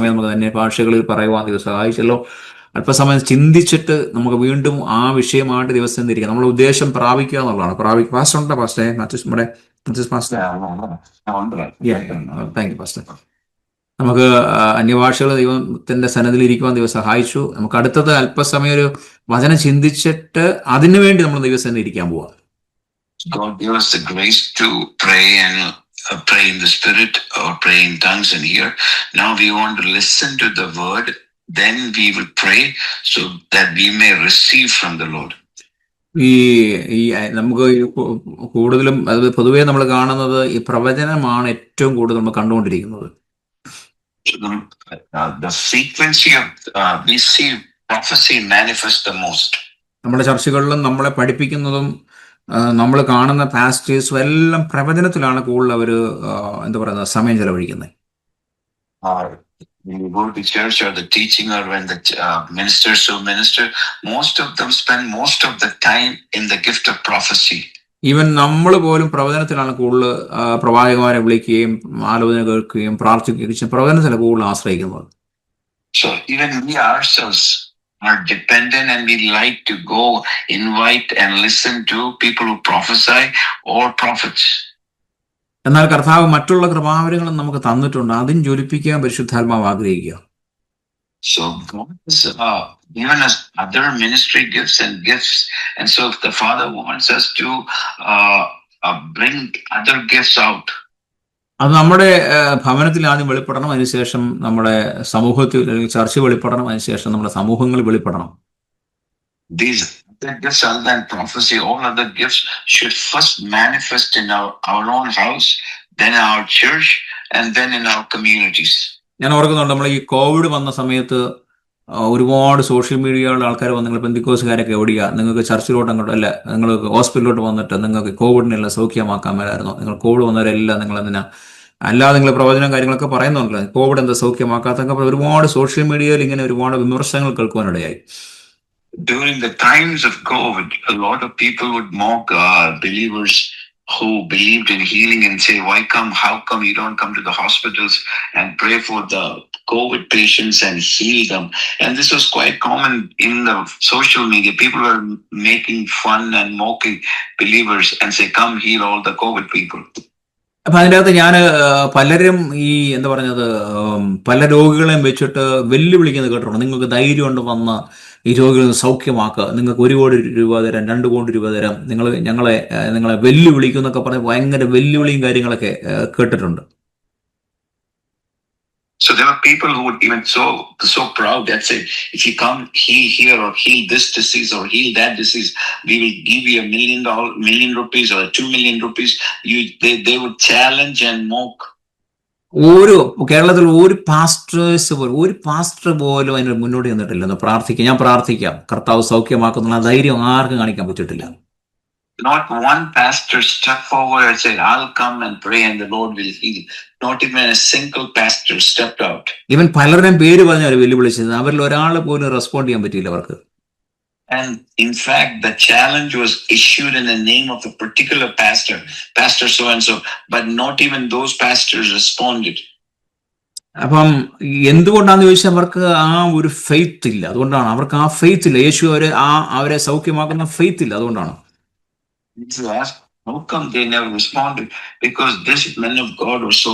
അല്പസമയം നമുക്ക് അന്യഭാഷകളിൽ പറയുവാൻ ദൈവം സഹായിച്ചല്ലോ. അല്പസമയം ചിന്തിച്ചിട്ട് നമുക്ക് വീണ്ടും ആ വിഷയമായിട്ട് ദിവസം തിരിക്കാം. നമ്മുടെ ഉദ്ദേശം പ്രാപിക്കുക എന്നുള്ളതാണ്. പാസ്റ്റർ ഉണ്ടോ പാസ്റ്റേ? നമ്മുടെ പാസ്റ്റർ. Thank you pastor. നമുക്ക് അന്യഭാഷകൾ ദൈവത്തിന്റെ സന്നദ്ധിയിൽ ഇരിക്കുവാൻ ദൈവം സഹായിച്ചു. നമുക്ക് അടുത്തത് അല്പസമയം ഒരു വചനം ചിന്തിച്ചിട്ട് അതിനു വേണ്ടി നമ്മൾ ദൈവസന്നിധിയിൽ ഇരിക്കാൻ പോവാം. God give us the grace to pray and pray in the spirit or pray in tongues and hear. Now we want to listen to the word, then we will pray so that we may receive from the Lord. ഈ നമുക്ക് കൂടുതലും അത് പൊതുവേ നമ്മൾ കാണുന്നത് ഈ പ്രവചനമാണ് ഏറ്റവും കൂടുതൽ നമ്മൾ കണ്ടുകൊണ്ടിരിക്കുന്നത്. The frequency of we see prophecy manifest the most. നമ്മുടെ ചർച്ചകളിലും നമ്മളെ പഠിപ്പിക്കുന്നതും നമ്മൾ കാണുന്ന പാസ്റ്റേഴ്സും എല്ലാം പ്രവചനത്തിലാണ് കൂടുതൽ അവർ എന്താ പറയുന്നത് സമയം ചെലവഴിക്കുന്നത്. When you go to church or the teaching or when the ministers who minister, most of them spend most of the time in the gift of prophecy. Even നമ്മൾ പോലും പ്രവചനത്തിലാണ് കൂടുതൽ പ്രവാചകന്മാരെ വിളിക്കുകയും ആലോചന കേൾക്കുകയും പ്രാർത്ഥിക്കുകയും പ്രവചനത്തിലാണ് കൂടുതൽ ആശ്രയിക്കുന്നത്. So even we ourselves are dependent and we like to go invite and listen to people who prophesy or prophets. എന്നാൽ കർത്താവ് മറ്റുള്ള കൃപാവരങ്ങളും നമുക്ക് തന്നിട്ടുണ്ട്. അതും ജ്വലിപ്പിക്കാൻ പരിശുദ്ധാത്മാവ് ആഗ്രഹിക്കുക. So God has given us other ministry gifts and gifts, and so if the Father wants us to bring other gifts out, അത് നമ്മുടെ ഭവനത്തിൽ ആദ്യം വെളിപ്പെടണം, അതിനുശേഷം നമ്മുടെ സമൂഹത്തിൽ ചർച്ച വെളിപ്പെടണം, അതിനുശേഷം നമ്മുടെ സമൂഹങ്ങളിൽ വെളിപ്പെടണം. These gifts other than prophecy, all other gifts should first manifest in our own house, then in our church, and then in our communities. ഞാൻ ഓർക്കുന്നുണ്ട്, നമ്മൾ ഈ കോവിഡ് വന്ന സമയത്ത് ഒരുപാട് സോഷ്യൽ മീഡിയയിലുള്ള ആൾക്കാർ വന്ന് നിങ്ങൾ പെന്തിക്കോസുകാരൊക്കെ എവിടെയാ, നിങ്ങൾക്ക് ചർച്ചിലോട്ട് അങ്ങോട്ട് അല്ല, നിങ്ങൾ ഹോസ്പിറ്റലിലോട്ട് വന്നിട്ട് നിങ്ങൾക്ക് കോവിഡിനെല്ലാം സൗഖ്യമാക്കാൻ മേലായിരുന്നു, നിങ്ങൾ കോവിഡ് വന്നവരെല്ലാം നിങ്ങൾ എന്തിനാ അല്ലാതെ നിങ്ങൾ പ്രവചനം കാര്യങ്ങളൊക്കെ പറയുന്നുണ്ടല്ലോ, കോവിഡ് എന്താ സൗഖ്യമാക്കാത്തൊക്കെ ഒരുപാട് സോഷ്യൽ മീഡിയയിൽ ഇങ്ങനെ ഒരുപാട് വിമർശനങ്ങൾ കേൾക്കുവാനിടയായി. During the times of COVID, a lot of people would mock believers who believed in healing and say, how come you don't come to the hospitals and pray for the COVID patients and heal them? And this was quite common in the social media. People were making fun and mocking believers and say, come heal all the COVID people. അപ്പൊ അതിൻ്റെ അകത്ത് ഞാൻ പലരും ഈ എന്താ പറഞ്ഞത് പല രോഗികളെയും വെച്ചിട്ട് വെല്ലുവിളിക്കുന്നത് കേട്ടിട്ടുണ്ട്. നിങ്ങൾക്ക് ധൈര്യം കൊണ്ട് വന്ന ഈ രോഗികളെ സൗഖ്യമാക്കുക, നിങ്ങൾക്ക് 1 കോടി രൂപ തരാം, 2 കോടി രൂപ തരാം, നിങ്ങളെ വെല്ലുവിളിക്കും എന്നൊക്കെ പറഞ്ഞ് ഭയങ്കര വെല്ലുവിളിയും കാര്യങ്ങളൊക്കെ കേട്ടിട്ടുണ്ട്. So there were people who would even so proud that say, if you come heal here or heal this disease or heal that disease, we will give you $1 million or 2 million rupees. They would challenge and mock. കേരളത്തിൽ ഒരു pastor പോലും അതിന് മുന്നോട്ട് ചെന്നിട്ടില്ല. ഞാൻ പ്രാർത്ഥിക്കാം കർത്താവ് സൗഖ്യമാക്കുന്ന ധൈര്യം ആർക്കും കാണിക്കാൻ പറ്റിയിട്ടില്ല. Not one pastor stepped forward and said, I'll come and pray and the Lord will heal. Not even a single pastor stepped out. ഇവൻ പലരുടെയും പേര് പറഞ്ഞ് അവർ വെല്ലുവിളിച്ചത്, അവരിൽ ഒരാൾ പോലും റെസ്പോണ്ട് ചെയ്യാൻ പറ്റിയില്ല അവർക്ക്. And in fact, the challenge was issued in the name of a particular pastor so and so, but not even those pastors responded. അപ്പം എന്തുകൊണ്ടാന്ന് ചോദിച്ചാൽ അവർക്ക് ആ ഒരു ഫെയ്ത്ത് ഇല്ല. അതുകൊണ്ടാണ് അവർക്ക് ആ ഫെയ്ത്ത് ഇല്ല. യേശു അവരെ സൗഖ്യമാക്കുന്ന ഫെയ്ത്ത് ഇല്ല. അതുകൊണ്ടാണ്. How come they never responded? Because these men of God were so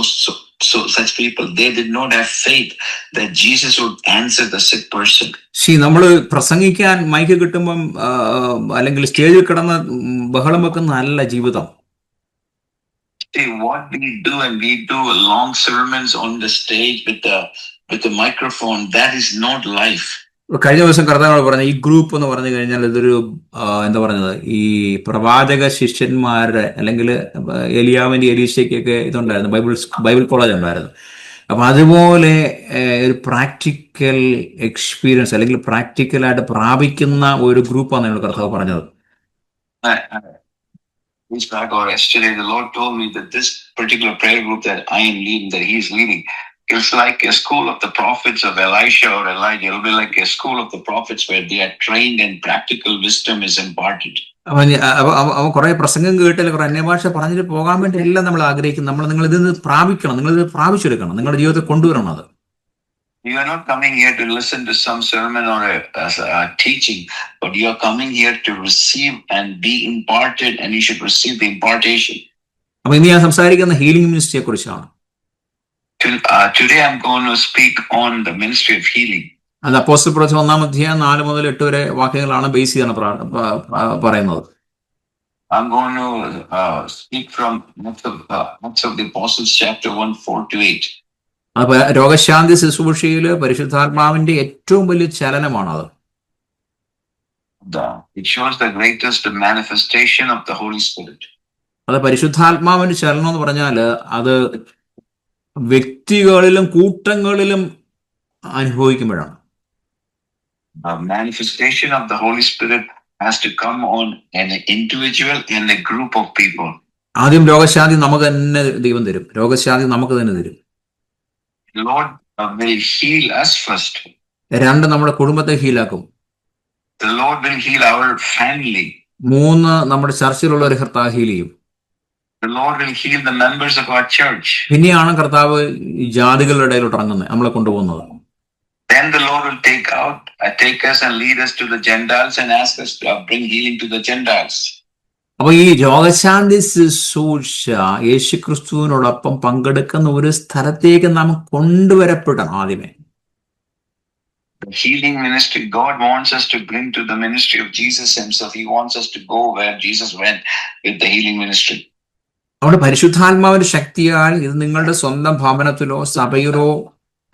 such people, they did not have faith that Jesus would answer the sick person. നമ്മൾ പ്രസംഗിക്കാൻ മൈക്ക് കിട്ടുമ്പം അല്ലെങ്കിൽ സ്റ്റേജിൽ കിടന്ന് ബഹളം വെക്കുന്ന അല്ല ജീവിതം. See what we do, and we do long sermons on the stage with the microphone. That is not life. കഴിഞ്ഞ ദിവസം കർത്താവ് പറഞ്ഞ ഈ ഗ്രൂപ്പ് എന്ന് പറഞ്ഞു കഴിഞ്ഞാൽ ഇതൊരു എന്താ പറഞ്ഞത്, ഈ പ്രവാചക ശിഷ്യന്മാരുടെ അല്ലെങ്കിൽ എലിയാവിന്റെ എലീശയ്ക്കൊക്കെ ഇതുണ്ടായിരുന്നു, ബൈബിൾ കോളേജ് ഉണ്ടായിരുന്നു. അപ്പൊ അതുപോലെ ഒരു പ്രാക്ടിക്കൽ എക്സ്പീരിയൻസ് അല്ലെങ്കിൽ പ്രാക്ടിക്കലായിട്ട് പ്രാപിക്കുന്ന ഒരു ഗ്രൂപ്പാണ് ഞങ്ങൾ കർത്താവ് പറഞ്ഞത്. Yesterday the Lord told me that this particular prayer group that I am leading, that He is leading, it's like a school of the prophets of Elisha or Elijah. It'll be like a school of the prophets where they are trained and practical wisdom is imparted. അവൻ കുറെ പ്രസംഗം കേട്ടില്ല, കുറെ അന്യഭാഷ പറഞ്ഞിട്ട് പോകാൻ വേണ്ടി എല്ലാം നമ്മൾ ആഗ്രഹിക്കും. നിങ്ങൾ ഇതിൽ പ്രാപിക്കണം, നിങ്ങൾ ഇത് പ്രാപിച്ചെടുക്കണം, നിങ്ങളുടെ ജീവിതത്തിൽ കൊണ്ടുവരണം. അത് You are not coming here to listen to some sermon or a teaching, but you are coming here to receive and be imparted, and you should receive the impartation. അപ്പൊ ഇന്ന് ഞാൻ സംസാരിക്കുന്ന ഹീലിംഗ് മിനിസ്ട്രിയെ കുറിച്ചാണ്. Today I'm going to speak on the ministry of healing. അത് അപ്പോസ്തല പ്രവൃത്തി 1-ാം അധ്യായം 4 മുതൽ 8 വരെ വാക്യങ്ങളാണ് ബേസ് ചെയ്താണ് പറയുന്നത്. I'm going to speak from Acts of the Apostles chapter 1:4-8. അപ്പൊ രോഗശാന്തി ശുശ്രൂഷയില് പരിശുദ്ധാത്മാവിന്റെ ഏറ്റവും വലിയ ചലനമാണത്. It shows the greatest manifestation of the Holy Spirit. അത് പരിശുദ്ധാത്മാവിന്റെ ചലനം എന്ന് പറഞ്ഞാല് അത് വ്യക്തികളിലും കൂട്ടങ്ങളിലും അനുഭവിക്കുമ്പോഴാണ്. Manifestation of the Holy Spirit has to come on an individual and a group of people. ആദ്യം രോഗശാന്തി നമുക്ക് തന്നെ ദൈവം തരും. രോഗശാന്തി നമുക്ക് തന്നെ തരും. The Lord will heal us first. രണ്ട്, നമ്മുടെ കുടുംബത്തെ ഹീലാക്കും. The Lord will heal our family. മൂന്ന്, നമ്മുടെ ചർച്ചിലുള്ള ഒരു കർത്താവ് ഹീൽ ചെയ്യും. The Lord will heal the members of our church. പിന്നെയാണ് കർത്താവ് ജാതികളുടെ ഇടയിലോട്ട് ഇറങ്ങുന്നത്, നമ്മളെ കൊണ്ടുപോകുന്നത്. Then the Lord will take us and lead us to the Gentiles and ask us to bring healing to the Gentiles. അപ്പൊ ഈ രോഗശാന്തി ശുശ്രൂഷ യേശുക്രിസ്തുവിനോടൊപ്പം പങ്കെടുക്കുന്ന ഒരു സ്ഥലത്തേക്ക് നാം കൊണ്ടുവരപ്പെടണം ആദ്യമേ. The healing ministry, God wants us to bring to the ministry of Jesus himself. He wants us to go where Jesus went with the healing ministry. അവിടെ പരിശുദ്ധാത്മാവിന്റെ ശക്തിയാൽ ഇത് നിങ്ങളുടെ സ്വന്തം ഭവനത്തിലോ സഭയിലോ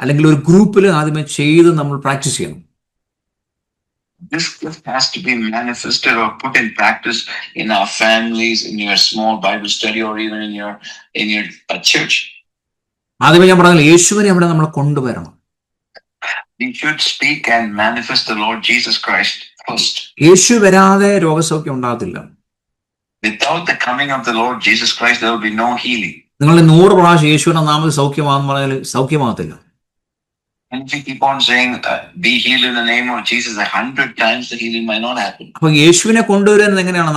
അല്ലെങ്കിൽ ഒരു ഗ്രൂപ്പിൽ ആദ്യമേ ചെയ്ത് നമ്മൾ പ്രാക്ടീസ് ചെയ്യണം. This gift has to be manifested or put in practice in our families, in your small Bible study, or even in your church. ആദ്യമേ ഞാൻ പറഞ്ഞാൽ യേശുവിനെ അവിടെ നമ്മൾ കൊണ്ടുവരണം. We should speak and manifest the Lord Jesus Christ first. യേശു വരാതെ രോഗസൗഖ്യം ഉണ്ടാകത്തില്ല. Without the coming of the Lord Jesus Christ, there will be no healing. നിങ്ങൾ 100 പ്രാവശ്യം യേശുവിന്റെ നാമത്തിൽ സൗഖ്യമാണെന്ന് പറഞ്ഞാൽ സൗഖ്യമാകത്തില്ല. And if you keep on saying, be healed in the name of Jesus 100 times, the healing might not happen. അപ്പൊ യേശുവിനെ കൊണ്ടുവരുന്നത് എങ്ങനെയാണ്?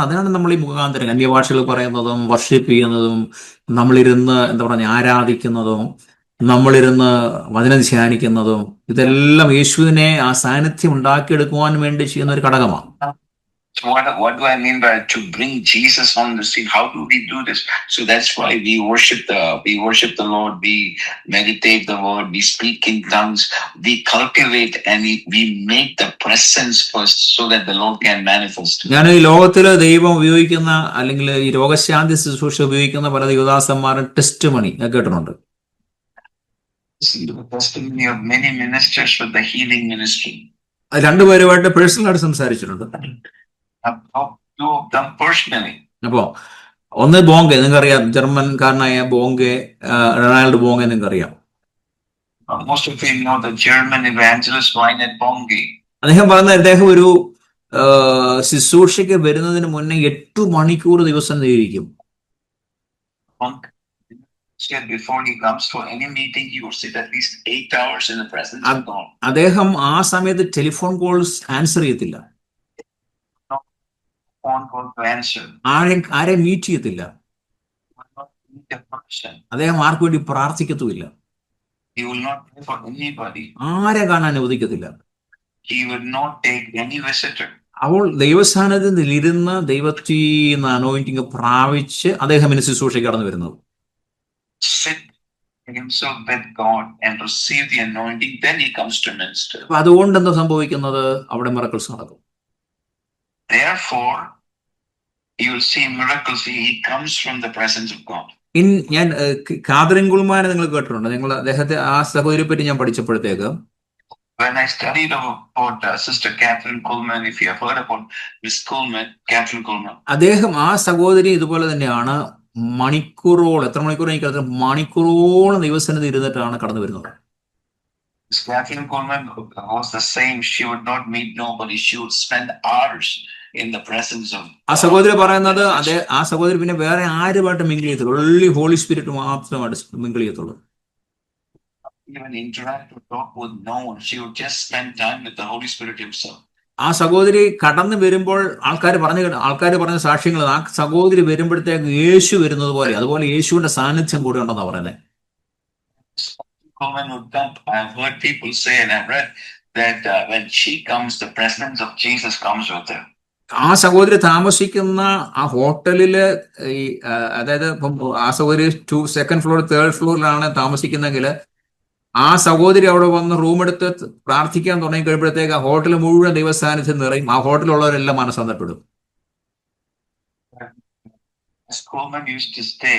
അതിനാണ് നമ്മൾ ഈ മുഖാന്തരം അന്യഭാഷകൾ പറയുന്നതും വർഷിപ്പ് ചെയ്യുന്നതും നമ്മളിരുന്ന് ആരാധിക്കുന്നതും നമ്മളിരുന്ന് വചനം ധ്യാനിക്കുന്നതും ഇതെല്ലാം യേശുവിനെ ആ സാന്നിധ്യം ഉണ്ടാക്കിയെടുക്കുവാൻ വേണ്ടി ചെയ്യുന്ന ഒരു ഘടകമാണ്. So what do I mean by to bring Jesus on the scene? How do we do this? So that's why we worship the Lord, we meditate the word, we speak in tongues, we cultivate and we make the presence first so that the Lord can manifest. ഞാൻ ഈ ലോകത്തില് ദൈവം ഉപയോഗിക്കുന്ന അല്ലെങ്കിൽ ഈ രോഗശാന്തി ശുശ്രൂഷ ഉപയോഗിക്കുന്ന പല ദേവദാസന്മാരും ടെസ്റ്റ് മണി കേട്ടിട്ടുണ്ട്. The testimony of many ministers with the healing ministry. രണ്ടുപേരുമായിട്ട് പേഴ്സണലായിട്ട് സംസാരിച്ചിട്ടുണ്ട്. I've talked to two of them personally. അപ്പോ ഒന്ന് ബോംഗെ, നിങ്ങൾക്കറിയാം, ജർമ്മൻകാരനായ ബോംഗെ, റൊണാൾഡ് ബോംഗെ നിങ്ങൾക്കറിയാം. Most of you know the German evangelist Reinhard Bonnke. അദ്ദേഹം ഒരു ശുശ്രൂഷയ്ക്ക് വരുന്നതിന് മുന്നേ 8 മണിക്കൂർ ദിവസം നേരിക്കും. Before he comes for any meeting, he would sit at least 8 hours in the presence of God. അദ്ദേഹം ആ സമയത്ത് ടെലിഫോൺ കോൾസ് ആൻസർ ചെയ്യത്തില്ല. ആരെ മീറ്റ് ചെയ്യത്തില്ല. അദ്ദേഹം ആർക്കു വേണ്ടി പ്രാർത്ഥിക്കത്തുമില്ല. ആരെ കാണാൻ അനുവദിക്കത്തില്ല. അപ്പോൾ ദൈവസ്ഥാനത്തിൽ ഇരുന്ന് ദൈവത്തിൽ അനോയിന്റിങ് പ്രാപിച്ച് അദ്ദേഹം ഇനി ശുശ്രൂഷയ്ക്ക് കടന്നു വരുന്നത്. അതുകൊണ്ട് എന്താ സംഭവിക്കുന്നത്? അവിടെ മിറക്കിൾസ് നടക്കും. Therefore, you will see miracles. He comes from the presence of God. ഞാൻ കാതറിൻ കുൾമാനെ നിങ്ങൾ കേട്ടിട്ടുണ്ട്. നിങ്ങൾ അദ്ദേഹത്തെ ആ സഹോദരിയെ പറ്റി ഞാൻ പഠിച്ചപ്പോഴത്തേക്ക് when I studied about Sister Catherine Kuhlman, if you have heard about Miss Kuhlman, Catherine Kuhlman. അദ്ദേഹം ആ സഹോദരി ഇതുപോലെ തന്നെയാണ് എത്ര മണിക്കൂർ എനിക്ക് മണിക്കൂറോളം ദൈവസന്നിധി ഇരുന്നിട്ടാണ് കടന്നു വരുന്നത്. Miss Catherine Kuhlman was the same. She would not meet nobody. She would spend hours in the presence of. ആ സഹോദരി പറയുന്നത് ആ സഹോദരി പിന്നെ വേറെ ആരുമായിട്ട് മിങ്കിൾ ചെയ്യത്തുള്ളൂ. ഓൺലി ഹോളി സ്പിരിറ്റ് മാത്രമായിട്ട് മിങ്കിൾ ചെയ്യത്തുള്ളൂ. Even interact or talk with no one. She would just spend time with the Holy Spirit himself. ആ സഹോദരി കടന്നു വരുമ്പോൾ ആൾക്കാർ പറഞ്ഞ സാക്ഷ്യങ്ങൾ, ആ സഹോദരി വരുമ്പോഴത്തേക്ക് യേശു വരുന്നത് പോലെ അതുപോലെ യേശുവിന്റെ സാന്നിധ്യം കൂടെ ഉണ്ടെന്നാ പറയുന്നത്. woman would come. I've heard people say, and I've read that when she comes, the presence of Jesus comes with her. ആ സഹോദരി താമസിക്കുന്ന ആ ഹോട്ടലില് ഈ അതായത് ഇപ്പം ആ സഹോദരി സെക്കൻഡ് ഫ്ലോർ തേർഡ് ഫ്ലോറിലാണ് താമസിക്കുന്നെങ്കിൽ ആ സഹോദരി അവിടെ വന്ന് റൂം എടുത്ത് പ്രാർത്ഥിക്കാൻ തുടങ്ങി കഴിയുമ്പോഴത്തേക്ക് ആ ഹോട്ടൽ മുഴുവൻ ദൈവസാന്നിധ്യം നിറയും. ആ ഹോട്ടലുള്ളവരെല്ലാം മനസ്സന്തപ്പെടും. As Coleman used to stay,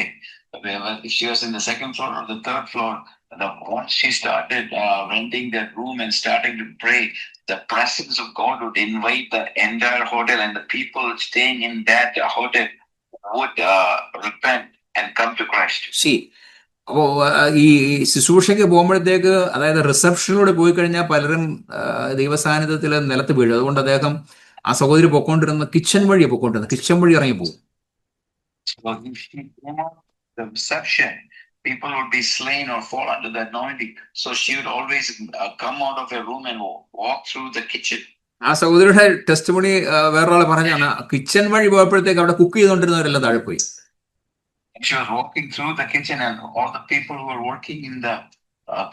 if she was in the second floor or the third floor, once she started renting that room and starting to pray, the presence of God would invite the entire hotel, and the people staying in that hotel would repent and come to Christ. അപ്പോ ഈ ശുശ്രൂഷയ്ക്ക് പോകുമ്പോഴത്തേക്ക്, അതായത് റിസപ്ഷനിലൂടെ പോയി കഴിഞ്ഞാൽ പലരും ദൈവസാന്നിധ്യത്തിൽ നിലത്ത് വീഴും. അതുകൊണ്ട് അദ്ദേഹം ആ സഹോദരി പൊക്കോണ്ടിരുന്ന കിച്ചൺ വഴി ഇറങ്ങി പോകും. So if she came out the reception, people would be slain or fall under the anointing. So she would always come out of her room and walk through the kitchen. ആ സഹോദരിയുടെ test മണി വേറൊരാൾ പറഞ്ഞാണ്, kitchen വഴി പോയപ്പോഴത്തേക്ക് അവിടെ cook ചെയ്തുകൊണ്ടിരുന്നവരെല്ലാം താഴെ പോയി. She was walking through the kitchen, and all the people who were working in the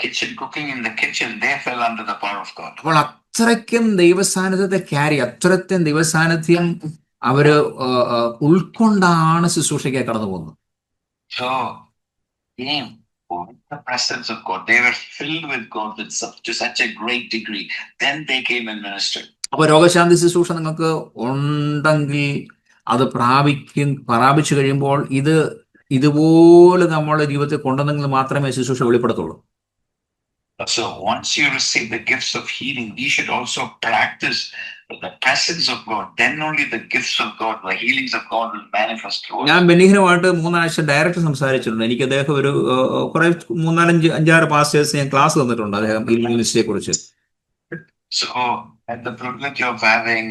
kitchen, cooking in the kitchen, they fell under the power of God. അപ്പോൾ അത്രയ്ക്കും ദൈവസാന്നിധ്യം അവര് ഉൾക്കൊണ്ടാണ് ശുശ്രൂഷയ്ക്കായി കടന്നു പോകുന്നത്. So came with the presence of God. They were filled with God to such a great degree. Then they came and ministered. അപ്പൊ രോഗശാന്തി ശുശ്രൂഷ നിങ്ങൾക്ക് ഉണ്ടെങ്കിൽ അത് പ്രാപിച്ചു കഴിയുമ്പോൾ ഇതുപോലെ നമ്മുടെ ജീവിതത്തിൽ കൊണ്ടുവന്നെങ്കിൽ മാത്രമേ ശുശ്രൂഷ വെളിപ്പെടുത്തുള്ളൂ. So once you receive the gifts of healing, we should also practice the presence of God. Then only the gifts of God, the healings of God will manifest through us. ഞാൻ ബെന്നിഹിനുമായിട്ട് 3 ആഴ്ച ഡയറക്റ്റ് സംസാരിച്ചിട്ടുണ്ട്. എനിക്ക് അദ്ദേഹം ഒരു കുറെ 3-4-5-6 pastors ഞാൻ class തന്നിട്ടുണ്ട് അദ്ദേഹം ഹീലിംഗ് മിനിസ്ട്രിയെ കുറിച്ച്. So I had the privilege of having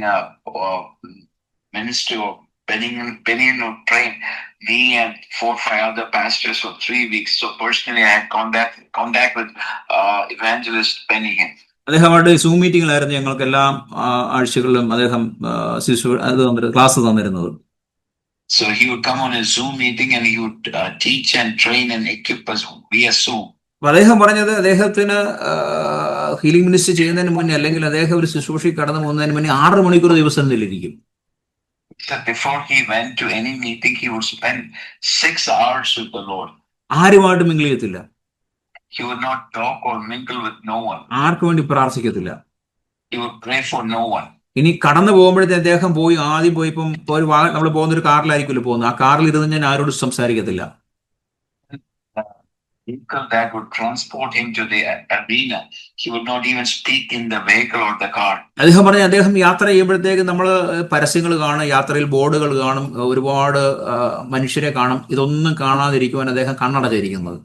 ministry of Benny would train me and 4-5 other pastors for 3 weeks. So personally, I had contact with evangelist Benny. അദ്ദേഹമായിട്ട് സൂം മീറ്റിംഗിലായിരുന്നു ഞങ്ങൾക്ക് എല്ലാ ആഴ്ചകളിലും അദ്ദേഹം ക്ലാസ് തന്നിരുന്നത്. So he would come on a Zoom meeting and he would teach and train and equip us via Zoom. അദ്ദേഹം പറഞ്ഞത് അദ്ദേഹത്തിന് ഹീലിംഗ് മിനിസ്ട്രി ചെയ്യുന്നതിന് മുന്നേ, അല്ലെങ്കിൽ അദ്ദേഹം ഒരു ശുശ്രൂഷയിൽ കടന്നു പോകുന്നതിന് മുന്നേ 6 മണിക്കൂർ ദിവസം നിലയിരിക്കും. Before he went to any meeting, he would spend 6 hours with the Lord. ആരുമായിട്ട് മിങ്കിൾ ചെയ്യത്തില്ല. He would not talk or mingle with no one. ആർക്കു വേണ്ടി പ്രാർത്ഥിക്കത്തില്ല. He would pray for no one. ഇനി കടന്നു പോകുമ്പോഴത്തെ അദ്ദേഹം ആദ്യം പോയി ഇപ്പം നമ്മൾ പോകുന്ന ഒരു കാറിലായിരിക്കുമല്ലോ പോകുന്നത്. ആ കാറിൽ ഇരുന്ന് ഞാൻ ആരോടും സംസാരിക്കത്തില്ല. Vehicle that would transport him to the arena, he would not even speak in the vehicle or the car. അദ്ദേഹം പറഞ്ഞ അദ്ദേഹം യാത്ര ചെയ്യുമ്പോഴത്തേക്ക് നമ്മൾ പരസ്യങ്ങൾ കാണും, യാത്രയിൽ ബോർഡുകൾ കാണും, ഒരുപാട് മനുഷ്യരെ കാണും. ഇതൊന്നും കാണാതിരിക്കുവാൻ അദ്ദേഹം കണ്ണടച്ചിരിക്കുന്നത്.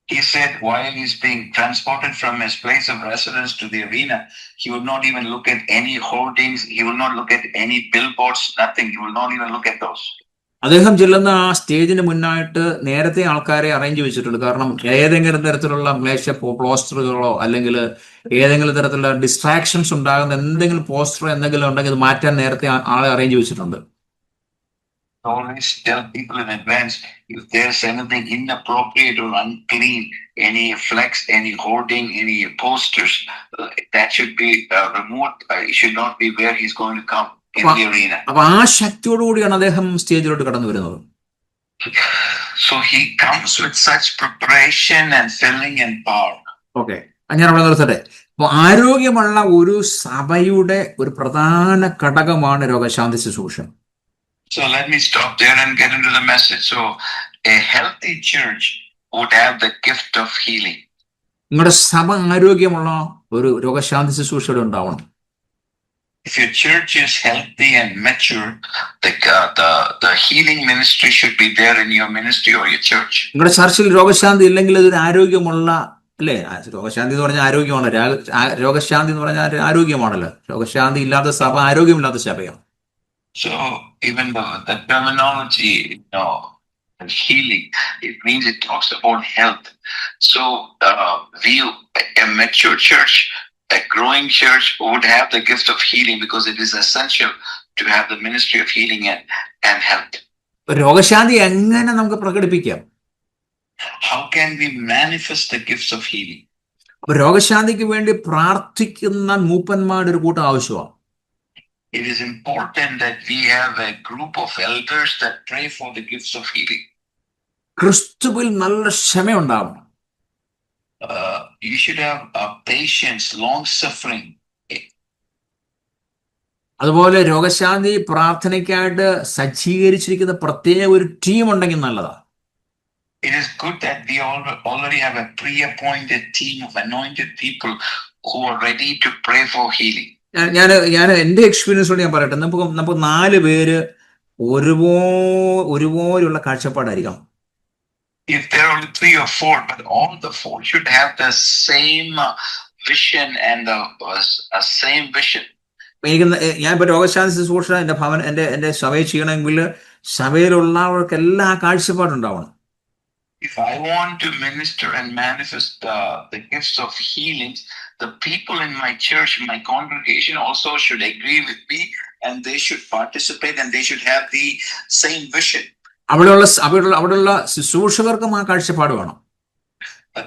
He said while he's being transported from his place of residence to the arena, he would not even look at any hoardings, he will not look at any billboards, nothing. He will not even look at those. അദ്ദേഹം ചെല്ലുന്ന ആ സ്റ്റേജിന് മുന്നായിട്ട് നേരത്തെ ആൾക്കാരെ arrange വെച്ചിട്ടുണ്ട്. കാരണം ഏതെങ്കിലും തരത്തിലുള്ള പോസ്റ്ററുകളോ അല്ലെങ്കിൽ ഏതെങ്കിലും തരത്തിലുള്ള ഡിസ്ട്രാക്ഷൻസ് ഉണ്ടാകുന്ന എന്തെങ്കിലും പോസ്റ്ററോ എന്തെങ്കിലും ഉണ്ടെങ്കിൽ ഇത് മാറ്റാൻ നേരത്തെ ആളെ അറേഞ്ച് വെച്ചിട്ടുണ്ട്. Always tell people in advance if there's anything inappropriate or unclean, any flex, any hoarding, any posters, that should be removed. It should not be where he's going to come in the arena. അപ്പൊ ആ ശക്തിയോടുകൂടിയാണ് അദ്ദേഹം സ്റ്റേജിലോട്ട് കടന്നു വരുന്നത്. So he comes with such preparation and filling and power. Okay, ഞാൻ അവിടെ നിർത്തട്ടെ. അപ്പൊ ആരോഗ്യമുള്ള ഒരു സഭയുടെ ഒരു പ്രധാന ഘടകമാണ് രോഗശാന്തി ശുശ്രൂഷ. So let me stop there and get into the message. So a healthy church would have the gift of healing. നിങ്ങളുടെ സഭ ആരോഗ്യമുള്ള ഒരു രോഗശാന്തി ശുശ്രൂഷയുടെ ഉണ്ടാവണം. If your church is healthy and mature, the healing ministry should be there in your ministry or your church. നിങ്ങളുടെ ചർച്ചിൽ രോഗശാന്തി ഇല്ലെങ്കിൽ അതൊരു ആരോഗ്യമുള്ള, അല്ലേ? രോഗശാന്തി എന്ന് പറഞ്ഞാൽ ആരോഗ്യമാണ്. രോഗശാന്തി എന്ന് പറഞ്ഞാൽ ആരോഗ്യമാണല്ലോ. രോഗശാന്തി ഇല്ലാത്ത സഭ ആരോഗ്യമില്ലാത്ത സഭയാണ്. So even the terminology, healing, it means it talks about health. So a mature church, a growing church would have the gift of healing because it is essential to have the ministry of healing and health. രോഗശാന്തി എങ്ങനെ നമുക്ക് പ്രകടിപ്പിക്കാം? How can we manifest the gifts of healing? അപ്പൊ രോഗശാന്തിക്ക് വേണ്ടി പ്രാർത്ഥിക്കുന്ന മൂപ്പന്മാരുടെ ഒരു കൂട്ടം ആവശ്യമാണ്. It is important that we have a group of elders that pray for the gifts of healing. ക്രിസ്തുവിൽ നല്ല ക്ഷമയുണ്ടാവണം. You should have patience, long suffering. അതുപോലെ രോഗശാന്തി പ്രാർത്ഥനയ്ക്കായിട്ട് സജ്ജീകരിച്ചിരിക്കുന്ന പ്രത്യേക ഒരു ടീം ഉണ്ടെങ്കിൽ നല്ലതാണ്. It is good that we already have a pre-appointed team of anointed people who are ready to pray for healing. ഞാൻ എൻ്റെ എക്സ്പീരിയൻസോട് ഞാൻ പറയട്ടെ, നമുക്ക് 4 പേര് ഒരുപോലുള്ള കാഴ്ചപ്പാടായിരിക്കാം. If there are only 3 or 4, but all the 4 should have the same vision and the same vision. ഞാനിപ്പോ രോഗശാന്തി ശുശ്രൂഷ എന്റെ സഭയിൽ ചെയ്യണമെങ്കിൽ സഭയിലുള്ളവർക്ക് എല്ലാ കാഴ്ചപ്പാടുണ്ടാവണം. If I want to minister and manifest the gifts of healing, the people in my church, my congregation also should agree with me, and they should participate, and they should have the same vision. അവിടെയുള്ള ശുശ്രൂഷകർക്കും ആ കാഴ്ചപ്പാട് വേണം.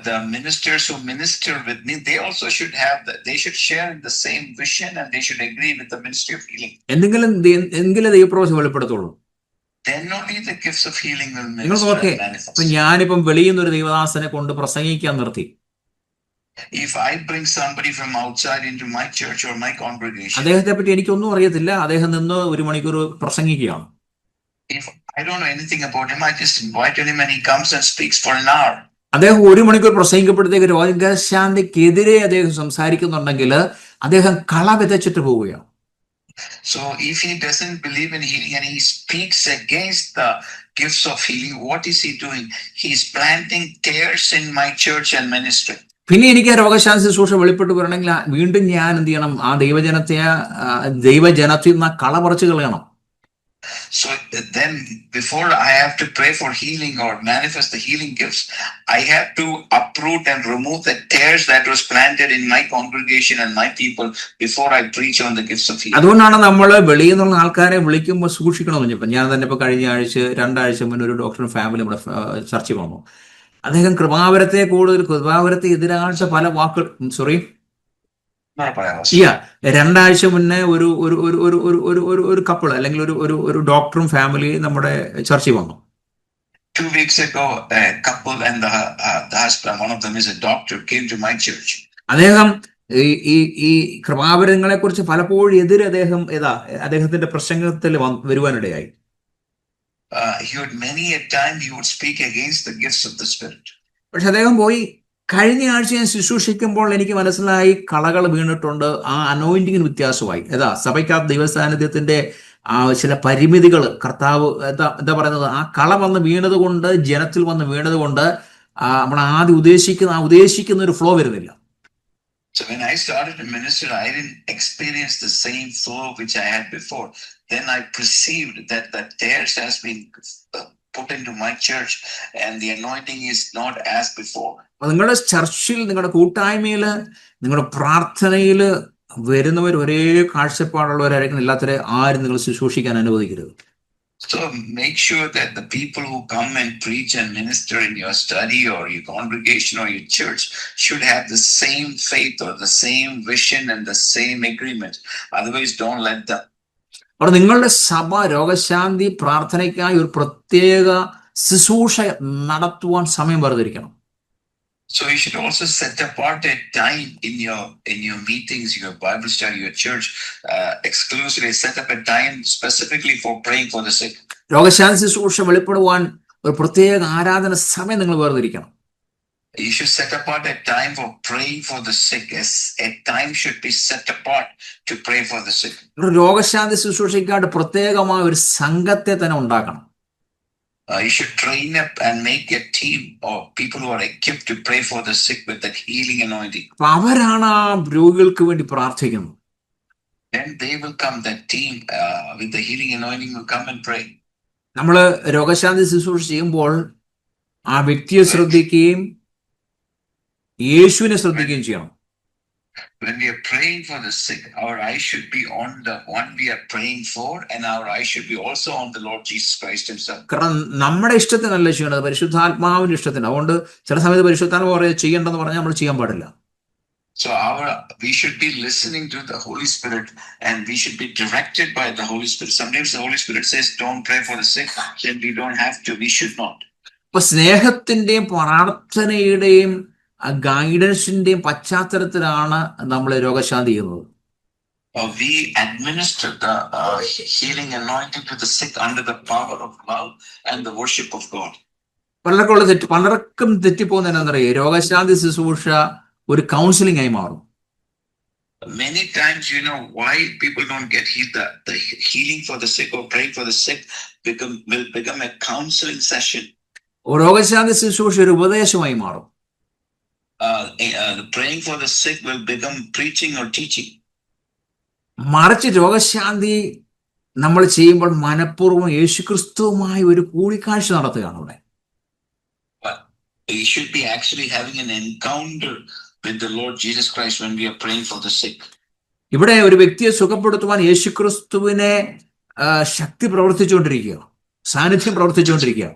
The ministers who minister with me, they also should have they should share the same vision, and they should agree with the ministry of healing. എങ്കിലും ദൈവപ്രവൃത്തി വെളിപ്പെടുത്തുള്ളൂ. Then only the gifts of healing will manifest. അപ്പൊ ഞാനിപ്പം വെളിയിൽ നിന്ന് ഒരു ദൈവദാസനെ കൊണ്ട് പ്രസംഗിക്കാൻ നിർത്തി. If I bring somebody from outside into my church or my congregation, അദ്ദേഹത്തെ പറ്റി എനിക്കൊന്നും അറിയത്തില്ല, അദ്ദേഹം നിന്ന് 1 മണിക്കൂർ പ്രസംഗിക്കുകയാണ്. If I don't know anything about him, I just invite him and he comes and speaks for an hour. അദ്ദേഹം 1 മണിക്കൂർ പ്രസംഗിക്കപ്പെടുത്തേക്ക് രോഗശാന്തിക്കെതിരെ അദ്ദേഹം സംസാരിക്കുന്നുണ്ടെങ്കിൽ അദ്ദേഹം കള വിതച്ചിട്ട് പോവുകയാണ്. So if he doesn't believe in healing and he speaks against the gifts of healing, what is he doing? He's planting tares in my church and ministry. പിന്നെ എനിക്ക് രോഗശാന്തി ശുശ്രൂഷ വെളിപ്പെട്ട് വരണമെങ്കിൽ വീണ്ടും ഞാൻ എന്ത് ചെയ്യണം? ആ ദൈവജനത്തിൽ നിന്ന് കള പറിച്ചു കളയണം. So then before I have to pray for healing or manifest the healing gifts, I have to uproot and remove the tares that was planted in my congregation and my people before I preach on the gifts of healing. അതുകൊണ്ടാണ് നമ്മൾ വെളിയിൽ നിന്നുള്ള ആൾക്കാരെ വിളിക്കുമ്പോൾ സൂക്ഷിക്കണമെന്ന് പറഞ്ഞപ്പോൾ ഞാൻ തന്നെ ഇപ്പോൾ കഴിഞ്ഞ ആഴ്ച 2 ആഴ്ച മുന്നേ ഒരു ഡോക്ടറും ഫാമിലി നമ്മുടെ ചർച്ചയിൽ വന്നു. അദ്ദേഹം കൃപാവരത്തെ എതിരാഴ്ച പല വാക്കുകൾ 2 ആഴ്ച മുന്നേ ഒരു കപ്പിൾ അല്ലെങ്കിൽ ഒരു ഡോക്ടറും ഫാമിലി നമ്മുടെ ചർച്ചയിൽ വന്നു. 2 weeks ago, a couple and the husband, one of them is a doctor, came to my church. അദ്ദേഹം ഈ കൃപാവരങ്ങളെ കുറിച്ച് പലപ്പോഴും എതിരെ അദ്ദേഹത്തിന്റെ പ്രസംഗത്തിൽ വരുവാനിടയായി. He would many a time he would speak against the gifts of the Spirit. പക്ഷെ അദ്ദേഹം പോയി. കഴിഞ്ഞ ആഴ്ച ഞാൻ ശുശ്രൂഷിക്കുമ്പോൾ എനിക്ക് മനസ്സിലായി കളകൾ വീണിട്ടുണ്ട്, ആ അനോയിന്റിങ്ങിന് വ്യത്യാസമായി. സഭയ്ക്കകത്ത് ദൈവസാന്നിധ്യത്തിന്റെ ചില പരിമിതികൾ കർത്താവ് എന്താ പറയുന്നത്, ആ കള വന്ന് വീണത് കൊണ്ട്, ജനത്തിൽ വന്ന് വീണത് കൊണ്ട് നമ്മൾ ആദ്യം ഉദ്ദേശിക്കുന്ന ഒരു ഫ്ലോ വരുന്നില്ല. So when I started to minister, I didn't experience the same flow which I had before. Then I perceived that the tares has been put into my church and the anointing is not as before. നിങ്ങളുടെ ചർച്ചിൽ, നിങ്ങളുടെ കൂട്ടായ്മയിൽ, നിങ്ങളുടെ പ്രാർത്ഥനയിൽ വരുന്നവർ ഒരേ കാഴ്ചപ്പാടുള്ളവരായിരിക്കണം. എല്ലാത്തരെ ആരും നിങ്ങൾ ശുശ്രൂഷിക്കാൻ അനുവദിക്കരുത്. So make sure that the people who come and preach and minister in your study or your congregation or your church should have the same faith or the same vision and the same agreement. Otherwise, don't let them. അവിടെ നിങ്ങളുടെ സഭ രോഗശാന്തി പ്രാർത്ഥനയ്ക്കായി ഒരു പ്രത്യേക ശുശ്രൂഷ നടത്തുവാൻ സമയം വേർതിരിക്കണം. So you should also set apart a time in your meetings, your Bible study, your church, exclusively set up a time specifically for praying for the sick. രോഗശാന്തി ശുശ്രൂഷ വെളിപ്പെടുവാൻ ഒരു പ്രത്യേക ആരാധന സമയം നിങ്ങൾ വേർതിരിക്കണം. You should set apart a time for praying for the sick. A time should be set apart to pray for the sick. രോഗശാന്തി ശുശ്രൂഷയ്ക്കായിട്ട് പ്രത്യേകമായ ഒരു സംഘത്തെ തന്നെ ഉണ്ടാക്കണം. You should train up and make a team of people who are equipped to pray for the sick with that healing anointing. അവരാണ് ആ രോഗികൾക്ക് വേണ്ടി പ്രാർത്ഥിക്കുന്നത്. Then they will come, that team with the healing anointing will come and pray. നമ്മൾ രോഗശാന്തി ശുശ്രൂഷ ചെയ്യുമ്പോൾ ആ വ്യക്തിയെ ശ്രദ്ധിക്കുകയും യേശുവിനെ ശ്രദ്ധിക്കുകയും ചെയ്യണം. When we are praying for the sick, our eyes should be on the one we are praying for, and our eyes should be also on the Lord Jesus Christ himself. കാരണം നമ്മുടെ ഇഷ്ടത്തിനല്ല ചെയ്യേണ്ടത്, പരിശുദ്ധാത്മാവിന്റെ ഇഷ്ടത്തിന്. അതുകൊണ്ട് ചില സമയത്ത് പരിശുദ്ധാത്മാവ് പറയുക ചെയ്യേണ്ടെന്ന് പറഞ്ഞാൽ നമ്മൾ ചെയ്യാൻ പാടില്ല. So we should be listening to the Holy Spirit, and we should be directed by the Holy Spirit. Sometimes the Holy Spirit says, don't pray for the sick, then we don't have to, we should not. അപ്പൊ സ്നേഹത്തിന്റെയും പ്രാർത്ഥനയുടെയും ഗൈഡൻസിന്റെയും പശ്ചാത്തലത്തിലാണ് നമ്മൾ രോഗശാന്തി ചെയ്യുന്നത്. We administer the healing anointing to the sick under the power of love and the worship of God. പലർക്കും തെറ്റിപ്പോകുന്ന എന്താണെന്നറിയാം, രോഗശാന്തി ശുശ്രൂഷ ഒരു കൗൺസിലിംഗ് ആയി മാറും. Many times, why people don't get healed, the healing for the sick or praying for the sick will become a counseling session. രോഗശാന്തി ശുശ്രൂഷ ഒരു ഉപദേശമായി മാറും. Praying for the sick will become preaching or teaching. മറിച്ച് രോഗശാന്തി നമ്മൾ ചെയ്യുമ്പോൾ മനഃപൂർവ്വം യേശുക്രിസ്തുവുമായി ഒരു കൂടിക്കാഴ്ച നടത്തുകയാണ് അവിടെ. We should be actually having an encounter with the Lord Jesus Christ when we are praying for the sick. ഇവിടെ ഒരു വ്യക്തിയെ സുഖപ്പെടുത്തുവാൻ യേശുക്രിസ്തുവിനെ ശക്തി പ്രവർത്തിച്ചുകൊണ്ടിരിക്കുക, സാന്നിധ്യം പ്രവർത്തിച്ചുകൊണ്ടിരിക്കുക.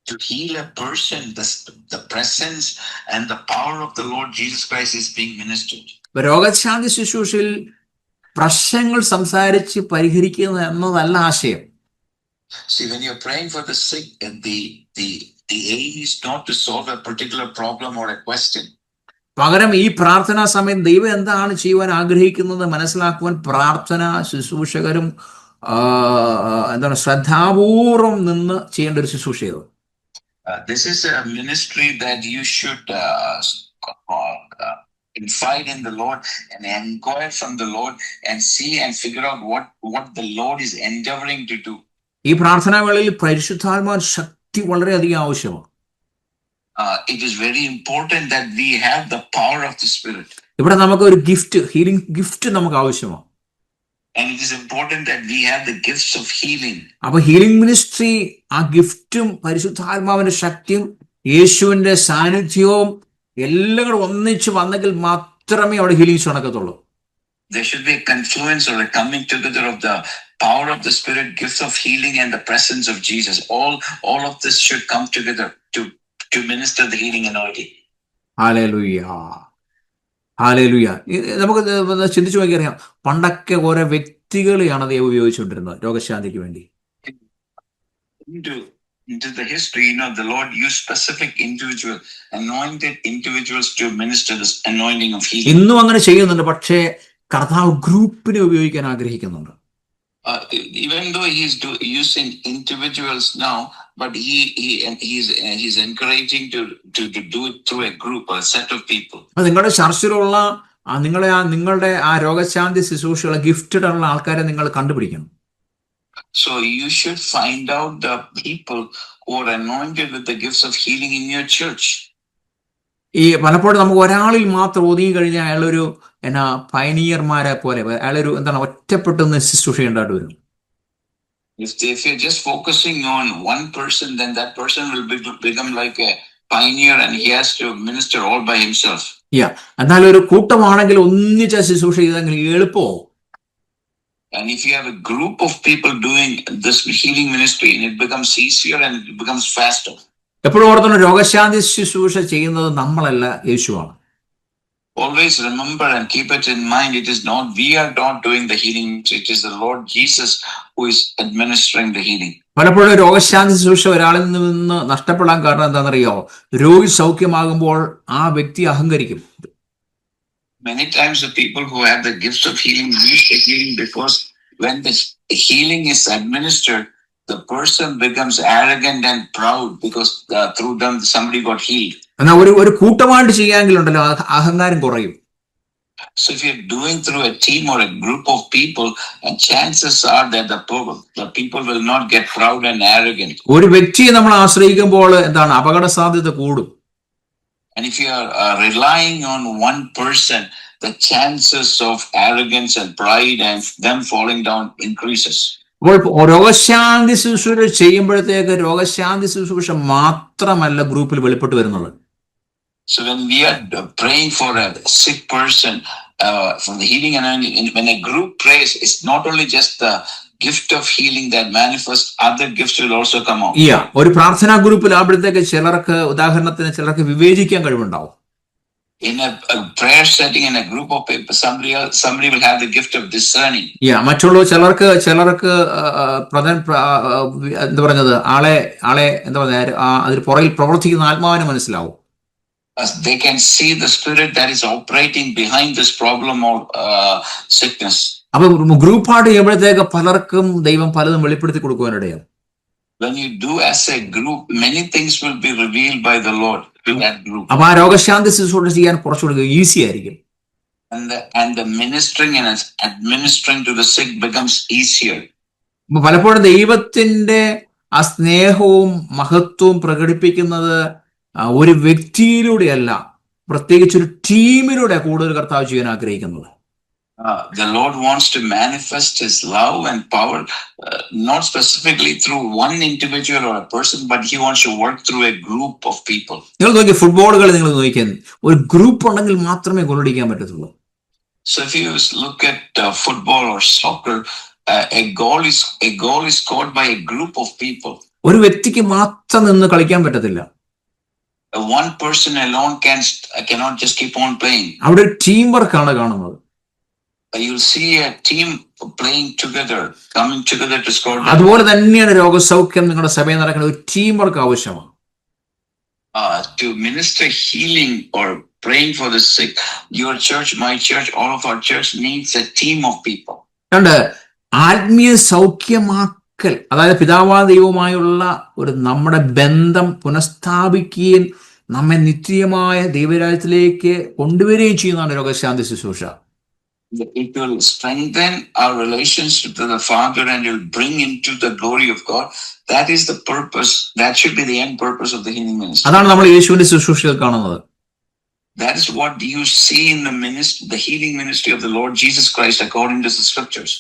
To heal a person, the presence and the power of the Lord Jesus Christ is being ministered. രോഗശാന്തി ശുശ്രൂഷയിൽ പ്രശ്നങ്ങൾ സംസാരിച്ച് പരിഹരിക്കുക എന്നതല്ല ആശയം. See, when you're praying for the sick, the aim is not to solve a particular problem or a question. പകരം ഈ പ്രാർത്ഥനാ സമയം ദൈവം എന്താണ് ചെയ്യുവാൻ ആഗ്രഹിക്കുന്നത് മനസ്സിലാക്കുവാൻ പ്രാർത്ഥന ശുശ്രൂഷകരും ശ്രദ്ധാപൂർവം നിന്ന് ചെയ്യേണ്ട ഒരു ശുശ്രൂഷയത്. This is a ministry that you should confide in the Lord and inquire from the Lord and see and figure out what the Lord is endeavoring to do. ഈ പ്രാർത്ഥനാ വേളയിൽ പരിശുദ്ധാത്മാവിന്റെ ശക്തി വളരെയധികം ആവശ്യമാണ്. It is very important that we have the power of the Spirit. ഇവിടെ നമുക്ക് ഒരു gift, healing gift നമുക്ക് ആവശ്യമാണ്. And it is important that we have the gifts of healing. അപ്പൊ ഹീലിംഗ് മിനിസ്ട്രി ആ ഗിഫ്റ്റും പരിശുദ്ധാത്മാവിന്റെ ശക്തിയും യേശുവിന്റെ സാന്നിധ്യവും എല്ലാം കൂടെ ഒന്നിച്ച് വന്നെങ്കിൽ മാത്രമേ അവിടെ healings നടക്കത്തുള്ളൂ. There should be a confluence or a coming together of the power of the Spirit, gifts of healing, and the presence of Jesus. All of this should come together to minister the healing anointing. Hallelujah, hallelujah. നമുക്ക് ചിന്തിച്ചു നോക്കിയറിയാം, പണ്ടൊക്കെ ഓരോ വ്യക്തികളെയാണ് ദൈവം ഉപയോഗിച്ചുകൊണ്ടിരുന്നത് രോഗശാന്തിക്ക് വേണ്ടി. Into the history, the Lord used specific anointed individuals to minister this anointing of healing. ഇന്നും അങ്ങനെ ചെയ്യുന്നുണ്ട്, പക്ഷേ കർത്താവ് ഗ്രൂപ്പിനെ ഉപയോഗിക്കാൻ ആഗ്രഹിക്കുന്നുണ്ട്. Even though he's using individuals now, but he's encouraging to do it through a group or a set of people. നിങ്ങളുടെ ചർച്ചിലുള്ള നിങ്ങളുടെ ആ രോഗശാന്തി ശുശ്രൂഷയുള്ള ഗിഫ്റ്റഡ് ഉള്ള ആൾക്കാരെ നിങ്ങൾ കണ്ടുപിടിക്കണം. So you should find out the people who are anointed with the gifts of healing in your church. ഈ പലപ്പോഴും നമുക്ക് ഒരാളിൽ മാത്രം ഒതുങ്ങി കഴിഞ്ഞാൽ അയാളൊരു പയനിയർമാരെ പോലെ അയാളൊരു ഒറ്റപ്പെട്ടൊന്ന് ശുശ്രൂഷ ചെയ്യേണ്ടതായിട്ട് വരും. If you're just focusing on one person, then that person will become like a pioneer and he has to minister all by himself. എന്നാൽ ഒരു കൂട്ടമാണെങ്കിൽ ഒന്നിച്ച ശുശ്രൂഷ ചെയ്തെങ്കിൽ എളുപ്പമാവും. And if you have a group of people doing this healing ministry, it becomes easier and it becomes faster. എപ്പോഴും ഓർക്കണം, രോഗശാന്തി ശുശ്രൂഷ ചെയ്യുന്നത് നമ്മളല്ല, യേശുവാണ്. Always remember and keep it in mind, we are not doing the healing, it is the Lord Jesus who is administering the healing. പലപ്പോഴും രോഗശാന്തി ശുശ്രൂഷ ഒരാളിൽ നിന്ന് നഷ്ടപ്പെടാൻ കാരണം എന്താണെന്നറിയോ? രോഗി സൗഖ്യമാകുമ്പോൾ ആ വ്യക്തി അഹങ്കരിക്കും. Many times the people who have the gifts of healing use the healing because when the healing is administered, the person becomes arrogant and proud because through them somebody got healed. എന്നാൽ ഒരു കൂട്ടമായിട്ട് ചെയ്യാമെങ്കിലുണ്ടല്ലോ അഹങ്കാരം കുറയും. So if you're doing through a team or a group of people, and chances are that the people will not get proud and arrogant. ഒരു വ്യക്തിയെ നമ്മൾ ആശ്രയിക്കുമ്പോൾ അപകട സാധ്യത കൂടും. And if you are relying on one person, the chances of arrogance and pride and them falling down increases. അപ്പോൾ രോഗശാന്തി ശുശ്രൂഷ ചെയ്യുമ്പോഴത്തേക്ക് രോഗശാന്തി ശുശ്രൂഷ മാത്രമല്ല ഗ്രൂപ്പിൽ വെളിപ്പെട്ട് വരുന്നത്. So when we are praying for a sick person, from the healing anointing, when a group prays, it's not only just the gift of healing that manifests, other gifts will also come out. ഒരു പ്രാർത്ഥനാ ഗ്രൂപ്പിൽ ആകുമ്പോഴത്തേക്ക് ചിലർക്ക്, ഉദാഹരണത്തിന് ചിലർക്ക് വിവേചിക്കാൻ കഴിവുണ്ടാവും. In a prayer setting, in a group of people, somebody will have the gift of discerning. മറ്റുള്ള ചിലർക്ക് എന്താ പറഞ്ഞത്, ആളെ എന്താ പറയുക, അതിന് പുറകിൽ പ്രവർത്തിക്കുന്ന ആത്മാവിനെ മനസ്സിലാവും. They can see the spirit that is operating behind this problem or sickness. അപ്പൊ ഗ്രൂപ്പായിട്ട് ചെയ്യുമ്പോഴത്തേക്ക് പലർക്കും ദൈവം പലതും വെളിപ്പെടുത്തി കൊടുക്കുവാനിടയാണ്. When you do as a group, many things will be revealed by the Lord to that group. അപ്പൊ ആ രോഗശാന്തി ശുശ്രൂഷ ചെയ്യാൻ കുറച്ചുകൂടി ഈസി ആയിരിക്കും. And the ministering and administering to the sick becomes easier. പലപ്പോഴും ദൈവത്തിന്റെ ആ സ്നേഹവും മഹത്വവും പ്രകടിപ്പിക്കുന്നത് ഒരു വ്യക്തിയിലൂടെയല്ല, പ്രത്യേകിച്ച് ഒരു ടീമിലൂടെ കൂടുതൽ കർത്താവ് ചെയ്യാൻ ആഗ്രഹിക്കുന്നത്. The Lord wants to manifest His love and power, not specifically through one individual or a person, but He wants to work through a group of people. നിങ്ങൾ നോക്കിയ ഫുട്ബോളുകൾ നിങ്ങൾ നോക്കിയാൽ ഒരു ഗ്രൂപ്പ് ഉണ്ടെങ്കിൽ മാത്രമേ ഗോളടിക്കാൻ പറ്റത്തുള്ളൂ. So if you look at football or soccer, a goal is scored by a group of people. ഒരു വ്യക്തിക്ക് മാത്രം നിന്ന് കളിക്കാൻ പറ്റത്തില്ല. One person alone cannot just keep on playing. അവിടെ ടീം വർക്കാണ് കാണുന്നത്. You'll see a team playing together, coming together to score. അതുപോലെ തന്നെയാണ് രോഗസൗഖ്യം നിങ്ങളുടെ സഭയിൽ നടക്കുന്ന ഒരു ടീം വർക്ക് ആവശ്യമാണ്. To minister healing or praying for the sick, your church, my church, all of our church needs a team of people. രണ്ട്, ആത്മീയ സൗഖ്യമാക്കൽ, അതായത് പിതാവായ ദൈവവുമായുള്ള ഒരു നമ്മുടെ ബന്ധം പുനഃസ്ഥാപിക്കുകയും നമ്മെ നിത്യമായ ദൈവരാജ്യത്തിലേക്ക് കൊണ്ടുവരികയും ചെയ്യുന്നതാണ് രോഗശാന്തി ശുശ്രൂഷ. It will strengthen our relationship to the Father and it will bring into the glory of God. That is the purpose. That should be the end purpose of the healing ministry. അതാണ് നമ്മൾ യേശുവിന്റെ ശുശ്രൂഷയിൽ കാണുന്നത്. That is what you see in the ministry, the healing ministry of the Lord Jesus Christ according to the scriptures.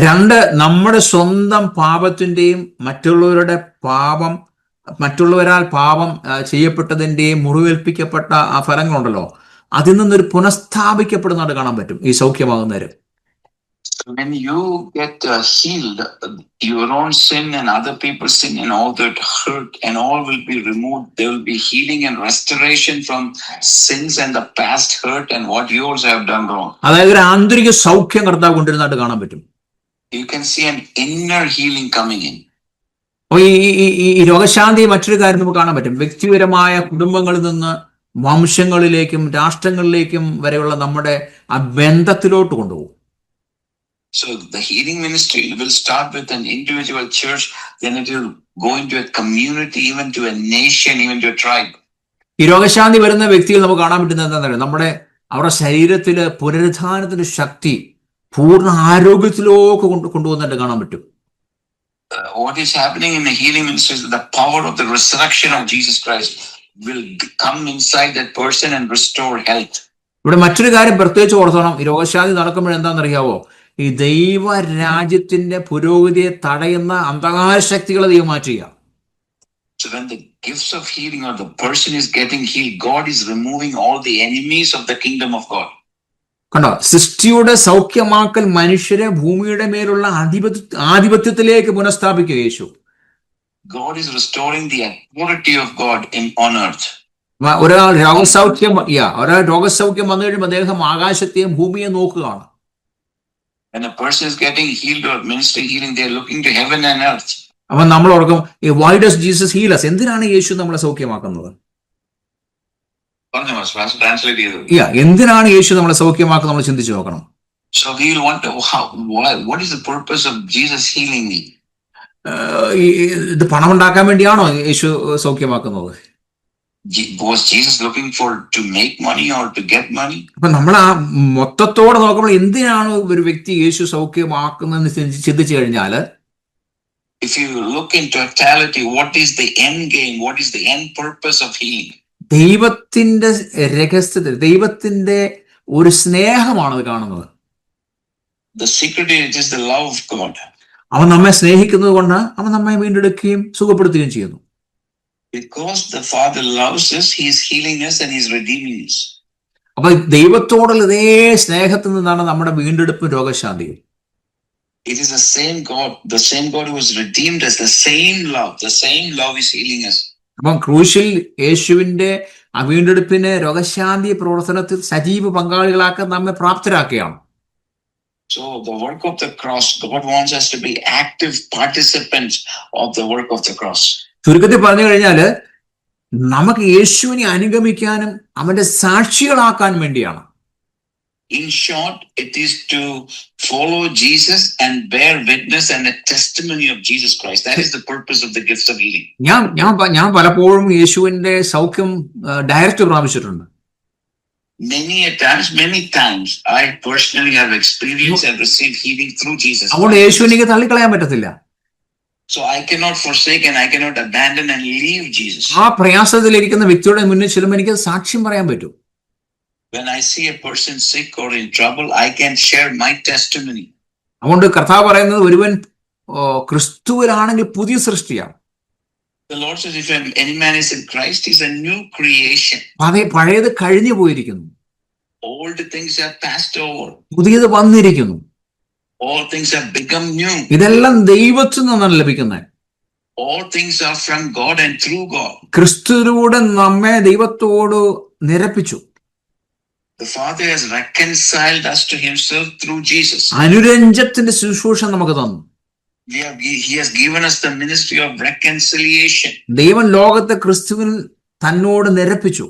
രണ്ട്, നമ്മുടെ സ്വന്തം പാപത്തിന്റെയും മറ്റുള്ളവരാൽ പാപം ചെയ്യപ്പെട്ടതിന്റെയും മുറിവേൽപ്പിക്കപ്പെട്ട ആ ഫലങ്ങളുണ്ടല്ലോ, അതിൽ നിന്നൊരു പുനഃസ്ഥാപിക്കപ്പെടുന്നതായിട്ട് കാണാൻ പറ്റും ഈ സൗഖ്യമാകുന്നവര്. When you get healed, your own sin and other people's sin and all that hurt and all will be removed. There will be healing and restoration from sins and the past hurt and what you also have done wrong. അതായത് ഒരു ആന്തരിക സൗഖ്യം കർത്താവ് കൊണ്ടുവരുന്നതായിട്ട് കാണാൻ പറ്റും. You can see an inner healing coming in. ഈ രോഗശാന്തി മറ്റൊരു കാര്യം നമുക്ക് കാണാൻ പറ്റും. വ്യക്തിപരമായ കുടുംബങ്ങളിൽ നിന്ന് വംശങ്ങളിലേക്കും രാഷ്ട്രങ്ങളിലേക്കും വരെയുള്ള നമ്മുടെ ആ ബന്ധത്തിലോട്ട് കൊണ്ടുപോകും. So the healing ministry will start with an individual church, then it will go into a community, even to a nation, even to a tribe. ഈ രോഗശാന്തി വരുന്ന വ്യക്തികൾ നമുക്ക് കാണാൻ പറ്റുന്നത് എന്താണെന്ന്, അവരുടെ ശരീരത്തില് പുനരുദ്ധാനത്തിന്റെ ശക്തി പൂർണ്ണ ആരോഗ്യത്തിലേക്ക് കൊണ്ടുപോകുന്നതായിട്ട് കാണാൻ പറ്റും. What is happening in the healing ministry is the power of the resurrection of Jesus Christ will come inside that person and restore health. ഇവിടെ മറ്റൊരു കാര്യം പ്രത്യേകിച്ച് ഓർത്തോണം. ഈ രോഗശാന്തി നടക്കുമ്പോൾ എന്താണെന്നറിയാവോ, ഈ ദൈവ രാജ്യത്തിന്റെ പുരോഗതിയെ തടയുന്ന അന്ധകാര ശക്തികളെ ദൈവം മാറ്റുക. So when the gifts of healing or the person is getting healed, God is removing all the enemies of the kingdom of God. കണ്ടോ, സൃഷ്ടിയുടെ സൗഖ്യമാക്കൽ മനുഷ്യരെ ഭൂമിയുടെ മേലുള്ള ആധിപത്യത്തിലേക്ക് പുനഃസ്ഥാപിക്കുക യേശു. God is restoring the authority of God on earth. ഒരാൾ രോഗസൗഖ്യം വന്നു കഴിയുമ്പോൾ അദ്ദേഹം ആകാശത്തെയും ഭൂമിയെയും നോക്കുകയാണ്. When a person is getting healed or ministering healing, they are looking to heaven and earth. അപ്പൊ നമ്മൾ ഓർക്കും, why does Jesus heal us? എന്തിനാണ് യേശു നമ്മളെ സൗഖ്യമാക്കുന്നത്? എന്തിനാണ് യേശു നമ്മളെ സൗഖ്യമാക്കുന്നത് നമ്മൾ ചിന്തിച്ചു നോക്കണം. So we will wonder, what is the purpose of Jesus healing me? ഇത് പണം ഉണ്ടാക്കാൻ വേണ്ടിയാണോ യേശു സൗഖ്യമാക്കുന്നത്? Was Jesus looking to make money or to get money? അപ്പൊ നമ്മൾ ആ മൊത്തത്തോടെ നോക്കുമ്പോൾ എന്തിനാണ് ഒരു വ്യക്തി യേശു സൗഖ്യമാക്കുന്നതെന്ന് ചിന്തിച്ചു കഴിഞ്ഞാൽ, if you look in totality, what is the end game? What is the end purpose of healing? ദൈവത്തിന്റെ രഹസ്യത്തിൽ ദൈവത്തിന്റെ ഒരു സ്നേഹമാണ് അത് കാണുന്നത്. The secret is the love of God. അവൻ നമ്മെ സ്നേഹിക്കുന്നത് കൊണ്ട് അവൻ നമ്മെ വീണ്ടെടുക്കുകയും സുഖപ്പെടുത്തുകയും ചെയ്യുന്നു. Because the Father loves us, He is healing us and He is redeeming us. അപ്പൊ ദൈവത്തോടുള്ള ഇതേ സ്നേഹത്തിൽ നിന്നാണ് നമ്മുടെ വീണ്ടെടുപ്പും രോഗശാന്തിയും. It is the same God who has redeemed us, the same love is healing us. അപ്പം ക്രൂശിൽ യേശുവിന്റെ ആ വീണ്ടെടുപ്പിന് രോഗശാന്തി പ്രവർത്തനത്തിൽ സജീവ പങ്കാളികളാക്കാൻ നമ്മെ പ്രാപ്തരാക്കുകയാണ്. So the work of the cross, God wants us to be active participants of the work of the cross. ചുരുക്കത്തിൽ പറഞ്ഞു കഴിഞ്ഞാല് നമുക്ക് യേശുവിനെ അനുഗമിക്കാനും അവന്റെ സാക്ഷികളാക്കാൻ വേണ്ടിയാണ്. In short, it is to follow Jesus and bear witness and a testimony of Jesus Christ. That is the purpose of the gifts of healing. ഞാൻ പലപ്പോഴും യേശുവിന്റെ സൗഖ്യം direct പ്രാപിച്ചിട്ടുണ്ട്. Many times, I personally have experienced and received healing through Jesus. അതുകൊണ്ട് യേശുവിനെ തള്ളിക്കളയാൻ പറ്റത്തില്ല. So I cannot forsake and I cannot abandon and leave Jesus. ആ പ്രയാസത്തിലിരിക്കുന്ന വ്യക്തിയുടെ മുന്നിൽ ചെല്ലുമ്പോൾ എനിക്ക് സാക്ഷ്യം പറയാൻ പറ്റും. When I see a person sick or in trouble, I can share my testimony. അതുകൊണ്ട് കർത്താവ് പറയുന്നത് ഒരുവൻ ക്രിസ്തുവിലാണെങ്കിൽ പുതിയ സൃഷ്ടിയാണ്. The Lord says, if any man is in Christ, he is a new creation. പഴയത് കഴിഞ്ഞു പോയിരിക്കുന്നു. Old things have passed over. പുതിയത് വന്നിരിക്കുന്നു. All things have become new. ഇതെല്ലാം ദൈവത്തിൽ നിന്നാണ് ലഭിക്കുന്നത്. All things are from God and through God. ക്രിസ്തുവിലൂടെ നമ്മെ ദൈവത്തോട് നിരപ്പിച്ചു. The Father has reconciled us to Himself through Jesus. അനുരഞ്ജനത്തിന്റെ ശുശ്രൂഷ നമുക്ക് തന്നു. He has given us the ministry of reconciliation. ദൈവം ലോകത്തെ ക്രിസ്തുവിൽ തന്നോട് നിരപ്പിച്ചു.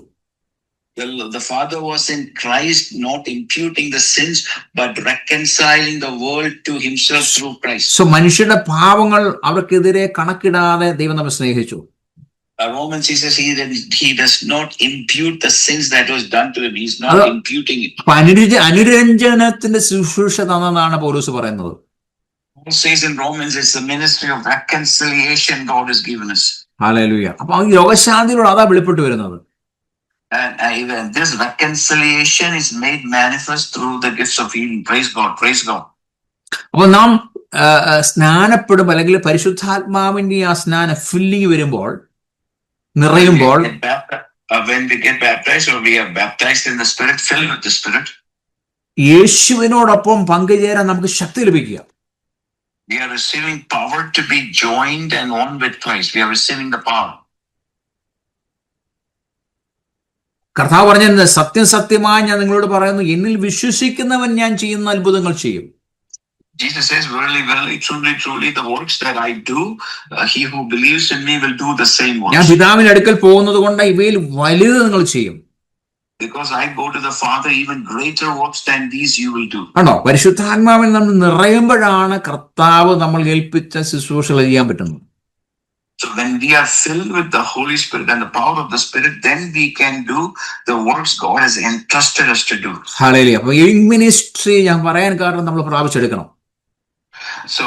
The Father was in Christ, not imputing the sins, but reconciling the world to Himself through Christ. So മനുഷ്യരുടെ പാപങ്ങൾ അവർക്കെതിരെ കണക്കിടാതെ ദൈവം നമ്മെ സ്നേഹിച്ചു. Romans says he does not impute the sins that was done to him. He is not imputing it. അനുരഞ്ജനത്തിന്റെ ശുശ്രൂഷ തന്നതാണ് പൗലോസ് പറയുന്നത്. Paul says in Romans, it's the ministry of reconciliation God has given us. Hallelujah. അപ്പൊ ഈ രോഗശാന്തിയിലൂടെ അതാ വെളിപ്പെട്ടു വരുന്നത്. And even this reconciliation is made manifest through the gifts of healing. Praise God, praise God. അപ്പൊ നാം സ്നാനപ്പെടും അല്ലെങ്കിൽ പരിശുദ്ധാത്മാവിന്റെ ആ സ്നാന ഫില്ലിങ് വരുമ്പോൾ നിറയുമ്പോൾ when we get baptized or we are baptized in the Spirit, filled with the Spirit, യേശുവിനോടൊപ്പം പങ്കുചേരാൻ നമുക്ക് ശക്തി ലഭിക്കുക. We are receiving power to be joined and one with Christ. We are receiving the power. കർത്താവ് പറഞ്ഞത് സത്യമായി ഞാൻ നിങ്ങളോട് പറയുന്നു, എന്നിൽ വിശ്വസിക്കുന്നവൻ ഞാൻ ചെയ്യുന്ന അത്ഭുതങ്ങൾ ചെയ്യും. Jesus says, verily, truly, the works that I do, he who believes in me will do the same works. ഞാൻ പിതാവിന്റെ അടുക്കൽ പോകുന്നത് കൊണ്ട് ഇവയിൽ വലുത് നിങ്ങൾ ചെയ്യും. Because I go to the Father, even greater works than these you will do. ആണോ? പരിശുദ്ധാത്മാവിൽ നമ്മൾ നിറയുമ്പോഴാണ് കർത്താവ് നമ്മൾ ഏൽപ്പിച്ച ശുശ്രൂഷകൾ ചെയ്യാൻ പറ്റുന്നത്. So when we are filled with the Holy Spirit and the power of the Spirit, then we can do the works God has entrusted us to do. Hallelujah. അപ്പോൾ ഈ മിനിസ്ട്രി ഞാൻ പറയാൻ കാരണം നമ്മൾ പ്രാപിച്ചെടുക്കണം. So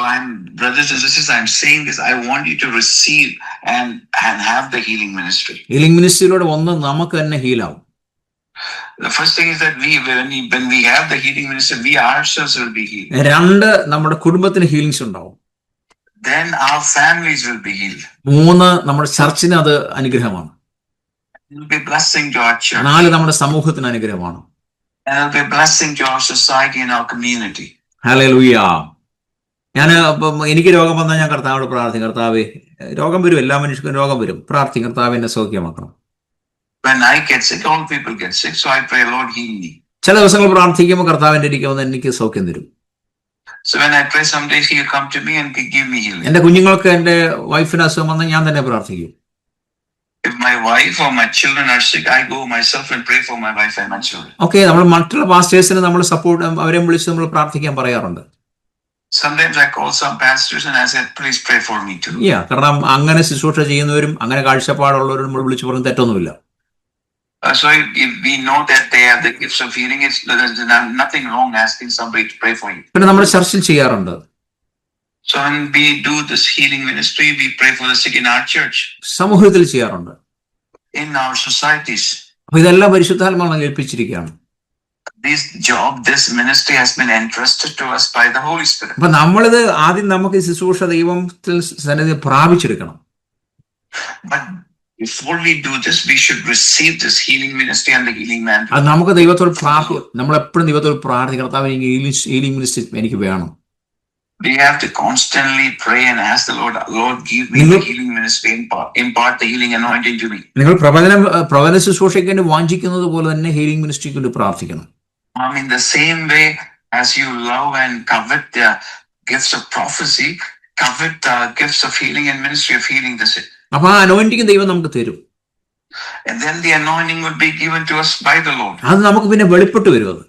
brothers and sisters, I'm saying this, I want you to receive and have the healing ministry. Healing മിനിസ്ട്രിയിലൂടെ ഒന്ന് നമുക്ക് തന്നെ ഹീലാവും. The first thing is that when we have the healing ministry, we ourselves will be healed. രണ്ട്, നമ്മുടെ കുടുംബത്തിന് healings ഉണ്ടാവും. Then our families will be healed. മൂന്ന്, നമ്മുടെ ചർച്ചിന് അത് അനുഗ്രഹമാണ്. It will be blessing to our church. നാല്, നമ്മുടെ സമൂഹത്തിന് അനുഗ്രഹമാണ്. And it will be blessing to our society and our community. Hallelujah. എനിക്ക് രോഗം വന്നാൽ ഞാൻ കർത്താവോട് പ്രാർത്ഥിക്കും, കർത്താവേ രോഗം വരും, എല്ലാ മനുഷ്യർക്കും രോഗം വരും, പ്രാർത്ഥിക്കും കർത്താവ് എന്നെ സൗഖ്യമാക്കണം. When I get sick, all people get sick, so I pray, Lord, heal me. ചില ദിവസങ്ങൾ പ്രാർത്ഥിക്കുമ്പോൾ കർത്താവിന്റെ ഇരിക്കുമ്പോൾ എനിക്ക് സൗഖ്യം തരും. So when I pray, some days He'll come to me and give me healing. എന്റെ കുഞ്ഞുങ്ങൾക്ക്, എന്റെ വൈഫിന് അസുഖം വന്നാൽ ഞാൻ തന്നെ പ്രാർത്ഥിക്കും. If my wife or my children are sick, I go myself and pray for my wife and my children. Okay, നമ്മൾ മറ്റുള്ള പാസ്റ്റേഴ്സിനെ നമ്മൾ സപ്പോർട്ട്, അവരെ വിളിച്ച് നമ്മൾ പ്രാർത്ഥിക്കാൻ പറയാറുണ്ട്. Sometimes I call some pastors and I said, please pray for me too. കാരണം അങ്ങനെ ശുശ്രൂഷ ചെയ്യുന്നവരും അങ്ങനെ കാഴ്ചപ്പാടുള്ളവരും നമ്മൾ വിളിച്ചു പറഞ്ഞ് തെറ്റൊന്നുമില്ല. So if we know that they have the gifts of healing, there's nothing wrong asking somebody to pray for you. പിന്നെ നമ്മൾ ചർച്ചിൽ ചെയ്യാറുണ്ട്. So when we do this healing ministry, we pray for the sick in our church. സമൂഹത്തിൽ ചെയ്യാറുണ്ട്. In our societies. അപ്പൊ ഇതെല്ലാം പരിശുദ്ധാത്മാവിനെ ഏൽപ്പിച്ചിരിക്കുകയാണ്. This ministry has been entrusted to us by the Holy Spirit. അപ്പൊ നമ്മളിത് ആദ്യം നമുക്ക് ശുശ്രൂഷ ദൈവത്തിൽ സന്നിധി പ്രാപിച്ചെടുക്കണം. But before we do this, we should receive this healing ministry and the healing man. അത് നമുക്ക് ദൈവത്തോട് നമ്മളെപ്പോഴും ദൈവത്തോട് പ്രാർത്ഥിക്കണം, കർത്താവേ എനിക്ക് ഹീലിംഗ് മിനിസ്ട്രി എനിക്ക് വേണം. We have to constantly pray and ask the Lord, Lord, give me the healing ministry, impart the healing anointing to me. നിങ്ങൾ പ്രവചന ശുശ്രൂഷയ്ക്ക് വേണ്ടി വാഞ്ചിക്കുന്നത് പോലെ തന്നെ ഹീലിംഗ് മിനിസ്ട്രിക്ക് വേണ്ടി പ്രാർത്ഥിക്കണം. In the same way as you love and covet the gifts of prophecy, covet the gifts of healing and ministry of healing the sick. അപ്പൊ ആ അനോയിന്റിങ് ദൈവം നമുക്ക് തരും. And then the anointing would be given to us by the Lord. അത് നമുക്ക് പിന്നെ വെളിപ്പെട്ട് വരും അത്.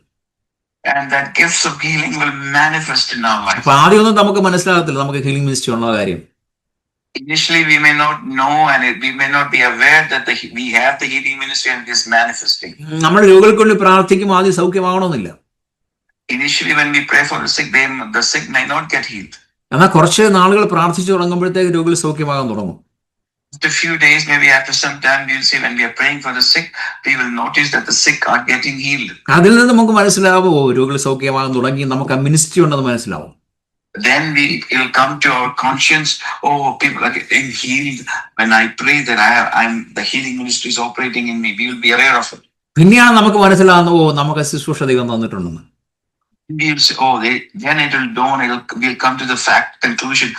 And that gifts of healing will manifest in our life. അപ്പൊ ആദ്യമൊന്നും നമുക്ക് മനസ്സിലാകത്തില്ല നമുക്ക് ഹീലിംഗ് മിനിസ്ട്രി ഉള്ള കാര്യം. Initially we may not know and we may not be aware that we have the healing ministry and it is manifesting. നമ്മൾ രോഗികൾക്ക് വേണ്ടി പ്രാർത്ഥിക്കും, ആദ്യം സൗഖ്യമാകണമെന്നില്ല. Initially when we pray for the sick may not get healed. എന്നാൽ കുറച്ച് നാളുകൾ പ്രാർത്ഥിച്ചു തുടങ്ങുമ്പോഴത്തേക്ക് രോഗികൾ സൗഖ്യമാകാൻ തുടങ്ങും. After a few days, maybe after some time, we'll see when we are praying for the sick, we will notice that the sick are getting healed. അതിൽ നിന്ന് നമുക്ക് മനസ്സിലാവും രോഗികൾ സൗഖ്യമാകാൻ തുടങ്ങി, നമുക്ക് ആ മിനിസ്ട്രി ഉണ്ടെന്ന് മനസ്സിലാവും. Then it will come to our conscience, oh, people are getting healed when I pray that the healing ministry is operating in me. We will be aware of it. പിന്നെയാണ് നമുക്ക് മനസ്സിലാവുന്നത് നമുക്ക് ശുശ്രൂഷ ദൈവം തന്നിട്ടുണ്ടെന്ന്. We'll say, then it will dawn, we'll come to the conclusion,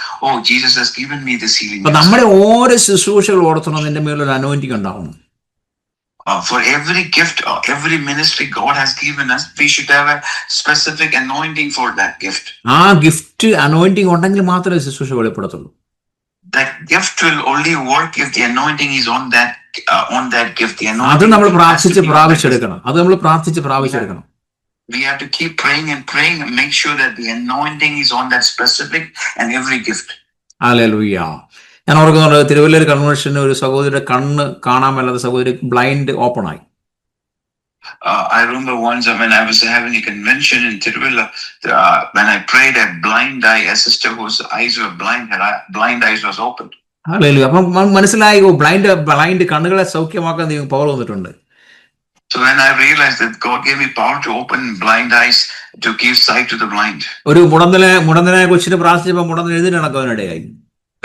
Jesus has given me this healing. അപ്പൊ നമ്മുടെ ഓരോ ശുശ്രൂഷകൾ ഓർത്തണം നിന്റെ മേലൊരു അനോയിന്റിങ് ഉണ്ടാവണം. For every gift or every ministry God has given us, we should have a specific anointing for that gift. ആ gift anointing ഉണ്ടെങ്കിൽ മാത്രമേ ശുശ്രൂഷ വെളിപ്പെടുത്തുള്ളൂ. That gift will only work if the anointing is on that gift. അത് നമ്മൾ പ്രാർത്ഥിച്ച് പ്രാപിച്ചെടുക്കണം. We have to keep praying and make sure that the anointing is on that specific and every gift. Hallelujah. ഞാൻ ഓർക്കുന്നുണ്ട്, തിരുവല്ലൂർ കൺവെൻഷന് ഒരു സഹോദരിയുടെ കണ്ണ് കാണാൻ മേലാത്ത സഹോദരി ബ്ലൈൻഡ് ഓപ്പൺ ആയി. I remember once when I was having a convention in Tiruvalla, when I prayed, a sister whose eyes were blind eyes was opened. Hallelujah. അപ്പം മനസ്സിലായി ബ്ലൈൻഡ് കണ്ണുകളെ സൗഖ്യമാക്കാൻ ദൈവം പവർ വന്നിട്ടുണ്ട്. So when I realized that God gave me power to open blind eyes, to give sight to the blind. ഒരു മുടന്തനെ കൊച്ചിനെ പ്രാർത്ഥിച്ചപ്പോൾ മുടന്തൻ എഴുന്നേറ്റ് നടക്കാനിടയായി.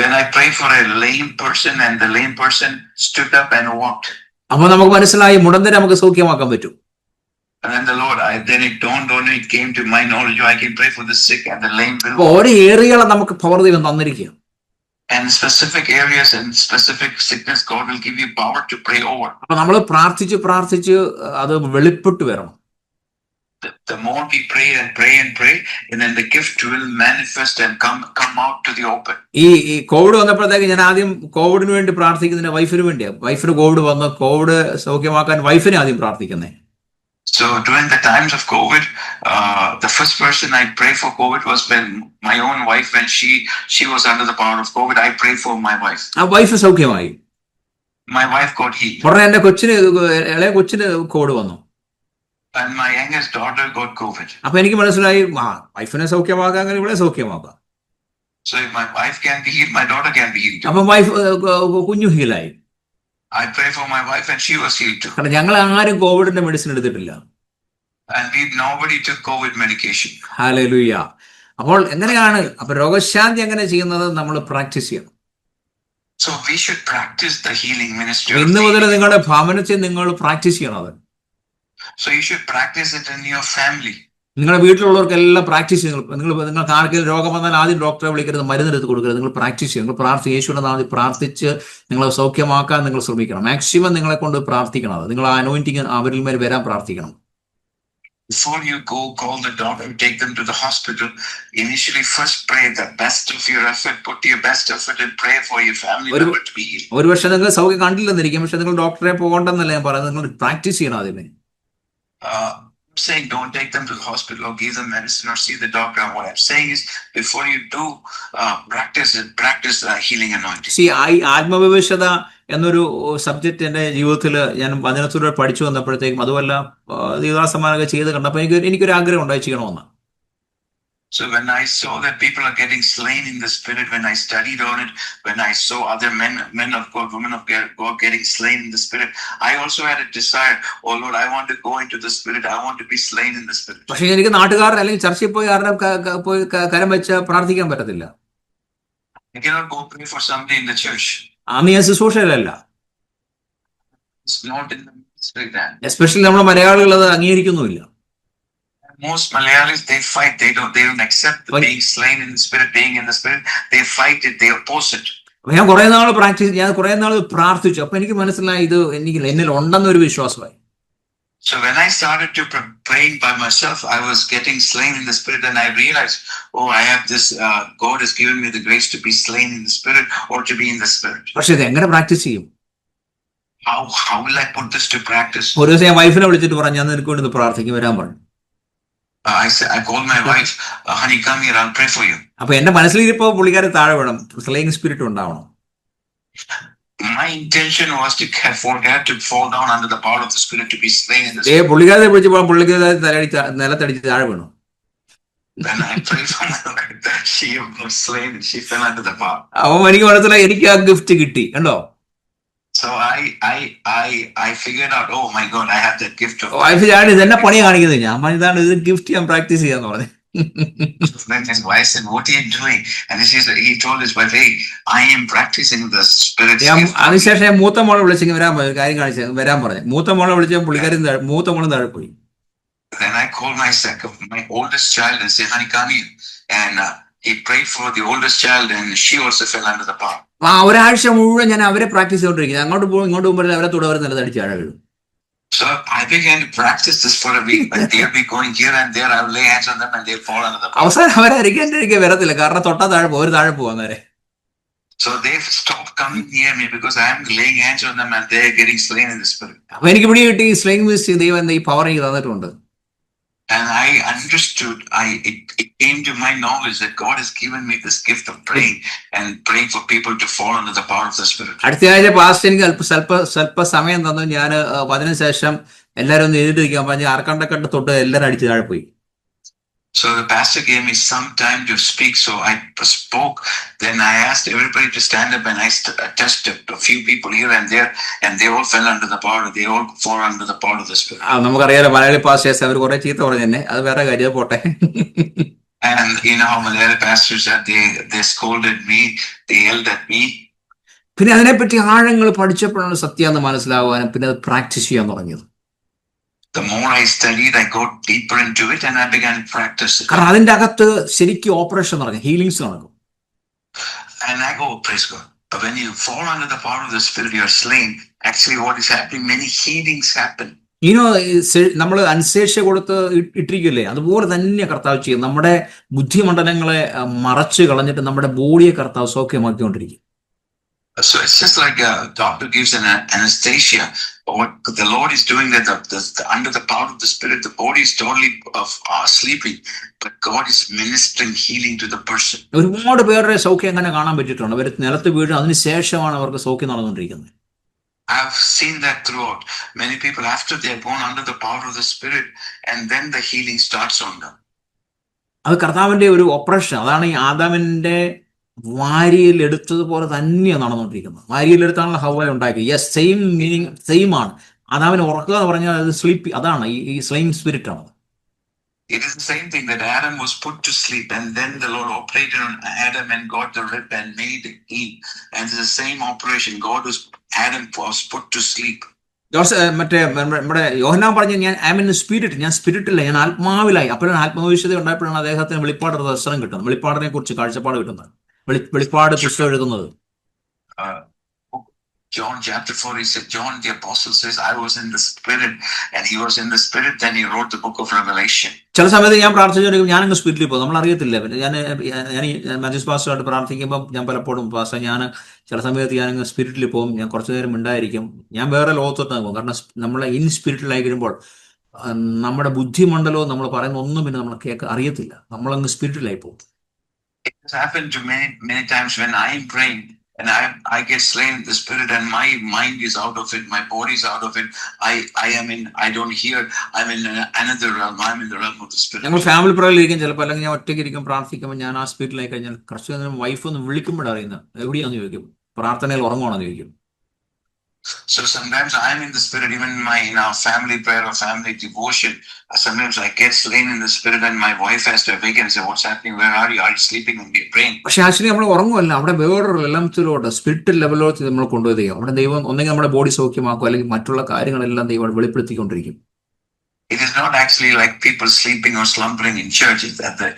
When I prayed for a lame person and the lame person stood up and walked. അപ്പോൾ നമുക്ക് മനസ്സിലായി മുടന്തനെ നമുക്ക് സൗഖ്യമാക്കാൻ പറ്റും. And then the Lord, then it dawned on me, it came to my knowledge, I can pray for the sick and the lame will. ഓരോ ഏരിയകളെ നമുക്ക് power ദൈവം തന്നിരിക്കുക. And specific areas and specific sickness, God will give you power to pray over. അപ്പൊ നമ്മൾ പ്രാർത്ഥിച്ച് അത് വെളിപ്പെട്ട് വരണം. The more we pray, and then the gift will manifest and come out to the open. ഈ Covid വന്നപ്പോഴത്തേക്ക് ഞാൻ ആദ്യം കോവിഡിന് വേണ്ടി പ്രാർത്ഥിക്കുന്നതിന് വൈഫിന് വേണ്ടിയാണ്. വൈഫിന് കോവിഡ് വന്ന് കോവിഡ് സൗഖ്യമാക്കാൻ വൈഫിനെ ആദ്യം പ്രാർത്ഥിക്കുന്നേ. So during the times of COVID, the first person I prayed for COVID was when my own wife, when she was under the power of COVID, I prayed for my wife. ആ wife സൗഖ്യമായി. My wife got healed. ഉടനെ എന്റെ ഇളയ കൊച്ചിന് Covid വന്നു. And my youngest daughter got COVID. അപ്പൊ എനിക്ക് മനസ്സിലായി വൈഫിനെ സൗഖ്യമാക്കാം, അങ്ങനെ ഇവിടെ സൗഖ്യമാക്കാം. So if my wife can be healed, my daughter can be healed. അപ്പൊ വൈഫ് കുഞ്ഞു ഹീലായി. I pray for my wife and she was healed too. കാരണം ഞങ്ങൾ ആരും കോവിഡിന്റെ മെഡിസിൻ എടുത്തിട്ടില്ല. And nobody took COVID medication. Hallelujah. അപ്പോൾ എങ്ങനെയാണ് അപ്പൊ രോഗശാന്തി എങ്ങനെ ചെയ്യുന്നത്? നമ്മൾ പ്രാക്ടീസ് ചെയ്യണം. So we should practice the healing ministry. ഇന്ന് മുതൽ നിങ്ങളുടെ ഭവനത്തിൽ നിങ്ങൾ പ്രാക്ടീസ് ചെയ്യണം അത്. So you should practice it in your family. നിങ്ങളുടെ വീട്ടിലുള്ളവർക്കെല്ലാം പ്രാക്ടീസ് ചെയ്യണം. നിങ്ങൾക്ക് ആർക്കെങ്കിലും രോഗം വന്നാൽ ആദ്യം ഡോക്ടറെ വിളിക്കരുത്, മരുന്നെടുത്ത് കൊടുക്കരുത്. നിങ്ങൾ പ്രാക്ടീസ് ചെയ്യണം. നിങ്ങൾ യേശുവിന്റെ നാമത്തിൽ പ്രാർത്ഥിച്ച് നിങ്ങളെ സൗഖ്യമാക്കാൻ നിങ്ങൾ ശ്രമിക്കണം. മാക്സിമം നിങ്ങളെ കൊണ്ട് പ്രാർത്ഥിക്കണം. അത് നിങ്ങൾ അനോയിന്റിങ് അവരിൽ മേൽ വരാൻ പ്രാർത്ഥിക്കണം. Before you call the doctor, take them to the hospital. Initially, first pray the best of your effort. Put your best effort and pray for your family member to be healed. ഒരു പക്ഷേ നിങ്ങൾ സൗഖ്യം കണ്ടില്ലെന്നിരിക്കും, പക്ഷെ നിങ്ങൾ ഡോക്ടറെ പോകണ്ടെന്നല്ല ഞാൻ പറയുന്നത്. നിങ്ങൾ പ്രാക്ടീസ് ചെയ്യണം ആദ്യമേ. Saying don't take them to the hospital or give them medicine or see the doctor. What I'm saying is, before you do practice the healing anointing. ആത്മവിവശത എന്നൊരു സബ്ജക്റ്റ് എന്റെ ജീവിതത്തിൽ ഞാൻ വചനത്തിലൂടെ പഠിച്ചു വന്നപ്പോഴത്തേക്കും അതുമല്ല ദൈവദാസന്മാരൊക്കെ ചെയ്ത് കണ്ടപ്പോൾ എനിക്കൊരു ആഗ്രഹം ഉണ്ടായി ചെയ്യണമെന്ന്. So when I saw that people are getting slain in the spirit, when I studied on it, when I saw other men of God, women of God getting slain in the spirit, I also had a desire, oh Lord, I want to go into the spirit, I want to be slain in the spirit. പക്ഷേ എനിക്ക് നാട്ടുകാർ അല്ലെങ്കിൽ ചർച്ചിൽ പോയി ആരുടെ പോയി കരം വെച്ച് പ്രാർത്ഥിക്കാൻ പറ്റത്തില്ല. I cannot go pray for somebody in the church. അന്ന് ഞാൻ ശുശ്രൂഷയിലല്ല. It's not in the ministry then. Especially നമ്മുടെ മലയാളികൾ അത് അംഗീകരിക്കുന്നുമില്ല. Most Malayalis, they fight. They don't accept being slain in the spirit, being in the spirit. They fight it. They oppose it. ഞാൻ കുറെ നാൾ പ്രാർത്ഥിച്ചു. അപ്പൊ എനിക്ക് മനസ്സിലായി ഇത് എന്നിൽ ഉണ്ടെന്നൊരു വിശ്വാസമായി. So when I started to praying by myself, I was getting slain in the spirit, and I realized, oh, I have this. God has given me the grace to be slain in the spirit or to be in the spirit. പക്ഷെ ഇത് എങ്ങനെ practice ചെയ്യും? How will I put this to practice? ഒരു ദിവസം ഞാൻ വൈഫിനെ വിളിച്ചിട്ട് പറഞ്ഞു, ഞാൻ നിനക്ക് വേണ്ടി പ്രാർത്ഥിക്കും, വരാൻ പറഞ്ഞു. I called my wife, honey, come here, I'll pray for you. അപ്പൊ എന്റെ മനസ്സിലിപ്പോ പുള്ളിക്കാരെ താഴെ വേണം, സ്ലേയിങ് സ്പിരിറ്റ് ഉണ്ടാവണം. My intention was to for her to fall down under the power of the spirit, to be slain in the spirit. പുള്ളിക്കാരെ വിളിച്ചപ്പോ പുള്ളിക്കാരെ നിലത്തടിച്ച് താഴെ വീണു. When I prayed for her, she was slain and she fell under the power. അപ്പൊ എനിക്ക് മനസ്സിലായി, എനിക്ക് ആ gift കിട്ടി, കണ്ടോ? So I figured out, oh my God, I have that gift of. Wife ഞാൻ ഇതെന്നെ പണി കാണിക്കുന്നത്, ഞാൻ ഇതാണ് ഇത് ഗിഫ്റ്റ്, ഞാൻ പ്രാക്ടീസ് ചെയ്യാന്ന് പറഞ്ഞു. Then his wife said, what are you doing? And he told his wife, hey, I am practicing the spirit. അതിനുശേഷം മൂത്ത മോളെ വിളിച്ചെങ്കിൽ കാര്യം കാണിച്ചു വരാൻ പറഞ്ഞു. മൂത്ത മോളെ വിളിച്ച പുള്ളിക്കാരി മൂത്ത മോളും താഴെ പോയി. Then I called my oldest child and said, honey, come here. And he prayed for the oldest child, and she also fell under the power. ആ ഒരാഴ്ച മുഴുവൻ ഞാൻ അവരെ പ്രാക്ടീസ് ചെയ്തോണ്ടിരിക്കുന്നത്. അങ്ങോട്ട് പോകും ഇങ്ങോട്ട് പോകുമ്പോൾ അവരെ തുടരെ നിലത്തടിച്ച് താഴെ വീഴും. So I began to practice this for a week, but they'll be going here and there. I will lay hands on them and they'll fall under the power. അവസാനം അവരായിരിക്കും വരത്തില്ല, കാരണം തൊട്ടാ താഴെ പോകും, ഒരു താഴെ പോകും നേരെ. So they've stopped coming near me because I am laying hands on them and they're getting slain in the spirit. അപ്പൊ എനിക്ക് പിടി കിട്ടി, സ്ലേയിങ് മിനിസ്ട്രി ദൈവം ഈ പവർ എനിക്ക് തന്നിട്ടുണ്ട്. And I understood, it came to my knowledge that God has given me this gift of praying and praying for people to fall under the power of the Spirit. അടുത്ത ആഴ്ച past എനിക്ക് സ്വല്പ സമയം തന്നു. ഞാൻ അതിനുശേഷം എല്ലാവരും ഒന്ന് എഴുതിയിരിക്കാൻ പറഞ്ഞ് ആർക്കണ്ടൊക്കെ തൊട്ട് എല്ലാവരും അടിച്ച് താഴെ പോയി. So the pastor gave me some time to speak, so I spoke. Then I asked everybody to stand up, and I touched a few people here and there, and they all fell under the power. They all fall under the power of the Spirit. നമുക്കറിയാലോ Malayali pastors അവർ കുറെ ചീത്ത പറഞ്ഞു തന്നെ, അത് വേറെ കാര്യം, പോട്ടെ. And you know how Malayali pastors that they scolded me, they yelled at me. പിന്നെ അതിനെപ്പറ്റി ആഴങ്ങൾ പഠിച്ചപ്പോഴാണ് സത്യം എന്ന് മനസ്സിലാവാനും പിന്നെ അത് പ്രാക്ടീസ് ചെയ്യാൻ തുടങ്ങിയത്. The more I studied, I got deeper into it and I began to practice it. കാരണം അതിന്റെ അകത്ത് ശരിക്കും ഓപ്പറേഷൻ നടക്കും, ഹീലിംഗ്സ് നടക്കും. And I go, praise God. But when you fall under the power of the Spirit, you are slain. Actually, what is happening? Many healings happen. നമ്മൾ അൻശേഷ കൊടുത്ത് ഇട്ടിരിക്കില്ലേ, അതുപോലെ തന്നെ കർത്താവ് ചെയ്യും. നമ്മുടെ ബുദ്ധിമണ്ഡലങ്ങളെ മറച്ചു കളഞ്ഞിട്ട് നമ്മുടെ ബോഡിയെ കർത്താവ് സൗഖ്യമാക്കിക്കൊണ്ടിരിക്കും. So it's just like a doctor gives an anesthesia. What the Lord is doing, that under the power of the Spirit, the body is totally sleeping, but God is ministering healing to the person. ഒരുപാട് പേരുടെ സൗഖ്യം അങ്ങനെ കാണാൻ പറ്റിയിട്ടുണ്ട്. അവർ നിലത്ത് വീഴും, അതിനുശേഷമാണ് അവർക്ക് സൗഖ്യം നടന്നുകൊണ്ടിരിക്കുന്നത്. I've seen that throughout. Many people, after they are born under the power of the Spirit, and then the healing starts on them. അത് കർത്താവിന്റെ ഒരു ഓപ്പറേഷൻ. അതാണ് ഈ ആദാമിന്റെ വാരിയിൽ എടുത്തതുപോലെ തന്നെയാണ് നടന്നുകൊണ്ടിരിക്കുന്നത്. വാരിയിൽ എടുത്താണല്ലോ ഹവ്വ ഉണ്ടാക്കിയത്. യെസ്, സെയിം മീനിങ്, സെയിം ആണ്. ആദാമിനെ ഉറക്കുക എന്ന് പറഞ്ഞാൽ അത് സ്ലീപ്പ്, അതാണ് ഈ സ്ലീപ്പിംഗ് സ്പിരിറ്റ് ആണ്. It is the same thing that Adam was put to sleep, and then the Lord operated on Adam and got the rib and made him. And it's the same operation. Adam was put to sleep. മറ്റേ നമ്മുടെ യോഹന്നാൻ പറഞ്ഞ ഞാൻ I mean spirit, ഞാൻ സ്പിരിറ്റില്ല, ഞാൻ ആത്മാവിലായി. അപ്പോഴാണ് ആത്മവിശുദ്ധ ഉണ്ടായപ്പോഴാണ് അദ്ദേഹത്തിന് വെളിപ്പാട് ദർശനം കിട്ടുന്നത്, വെളിപ്പാടിനെ കുറിച്ച് കാഴ്ചപ്പാട് കിട്ടുന്നത്, വെളിപ്പാട് പുസ്തകം എഴുതുന്നത്. John chapter 4, he said, John the apostle says, I was in the spirit, and he was in the spirit, then he wrote the book of Revelation. ചില സമയത്ത് ഞാൻ പ്രാർത്ഥിച്ചു, ഞാനങ്ങ് സ്പിരിറ്റിൽ പോകും, നമ്മൾ അറിയത്തില്ല. ഞാൻ മാത്യൂസ് പാസ്റ്ററായിട്ട് പ്രാർത്ഥിക്കുമ്പോൾ ഞാൻ പലപ്പോഴും പാസ്റ്റർ, ഞാൻ ചില സമയത്ത് ഞാനങ്ങ് സ്പിരിറ്റിൽ പോകും, ഞാൻ കുറച്ചു നേരം ഉണ്ടായിരിക്കും, ഞാൻ വേറെ ലോകത്തോട്ട് പോകും. കാരണം നമ്മളെ ഇൻ സ്പിരിറ്റിലായി കഴിയുമ്പോൾ നമ്മുടെ ബുദ്ധിമണ്ഡലവും നമ്മൾ പറയുന്ന ഒന്നും പിന്നെ നമ്മൾ അറിയത്തില്ല, നമ്മളങ്ങ് സ്പിരിറ്റിലായി പോകും. It has happened to many times when I am praying and I get slain in the spirit and my mind is out of it, my body is out of it. I don't hear. I'm in another realm. I'm in the realm of the spirit. ഞങ്ങൾ family പ്രയറിലിരിക്കും ചിലപ്പോൾ, അല്ലെങ്കിൽ ഞാൻ ഒറ്റയ്ക്ക് ഇരിക്കും പ്രാർത്ഥിക്കുമ്പോൾ, ഞാൻ ആ സ്പിരിറ്റിലായി കഴിഞ്ഞാൽ കുറച്ച് നേരം വൈഫ് ഒന്ന് വിളിക്കുമ്പോഴാണ് അറിയുന്നത്, എവിടെയാണെന്ന് ചോദിക്കും, പ്രാർത്ഥനയിൽ ഉറങ്ങുവാണെന്ന് ചോദിക്കും. So sometimes I'm in the spirit, even in our family prayer or family devotion. Sometimes I get slain in the spirit, and my wife has to awaken and say, "What's happening? Where are you? Are you sleeping?" And we're praying. പക്ഷെ actually നമ്മൾ ഉറങ്ങുമല്ല, അവിടെ വേറൊരു ലെവലിലോട്ട് spirit ലെവലിലോട്ട് നമ്മൾ കൊണ്ടുപോയി ദൈവം. അവിടെ ദൈവം ഒന്നെങ്കിൽ നമ്മുടെ ബോഡി സൗഖ്യമാക്കും, അല്ലെങ്കിൽ മറ്റുള്ള കാര്യങ്ങളെല്ലാം ദൈവം വെളിപ്പെടുത്തിക്കൊണ്ടിരിക്കും. It is not actually like people sleeping or slumbering in church. It's that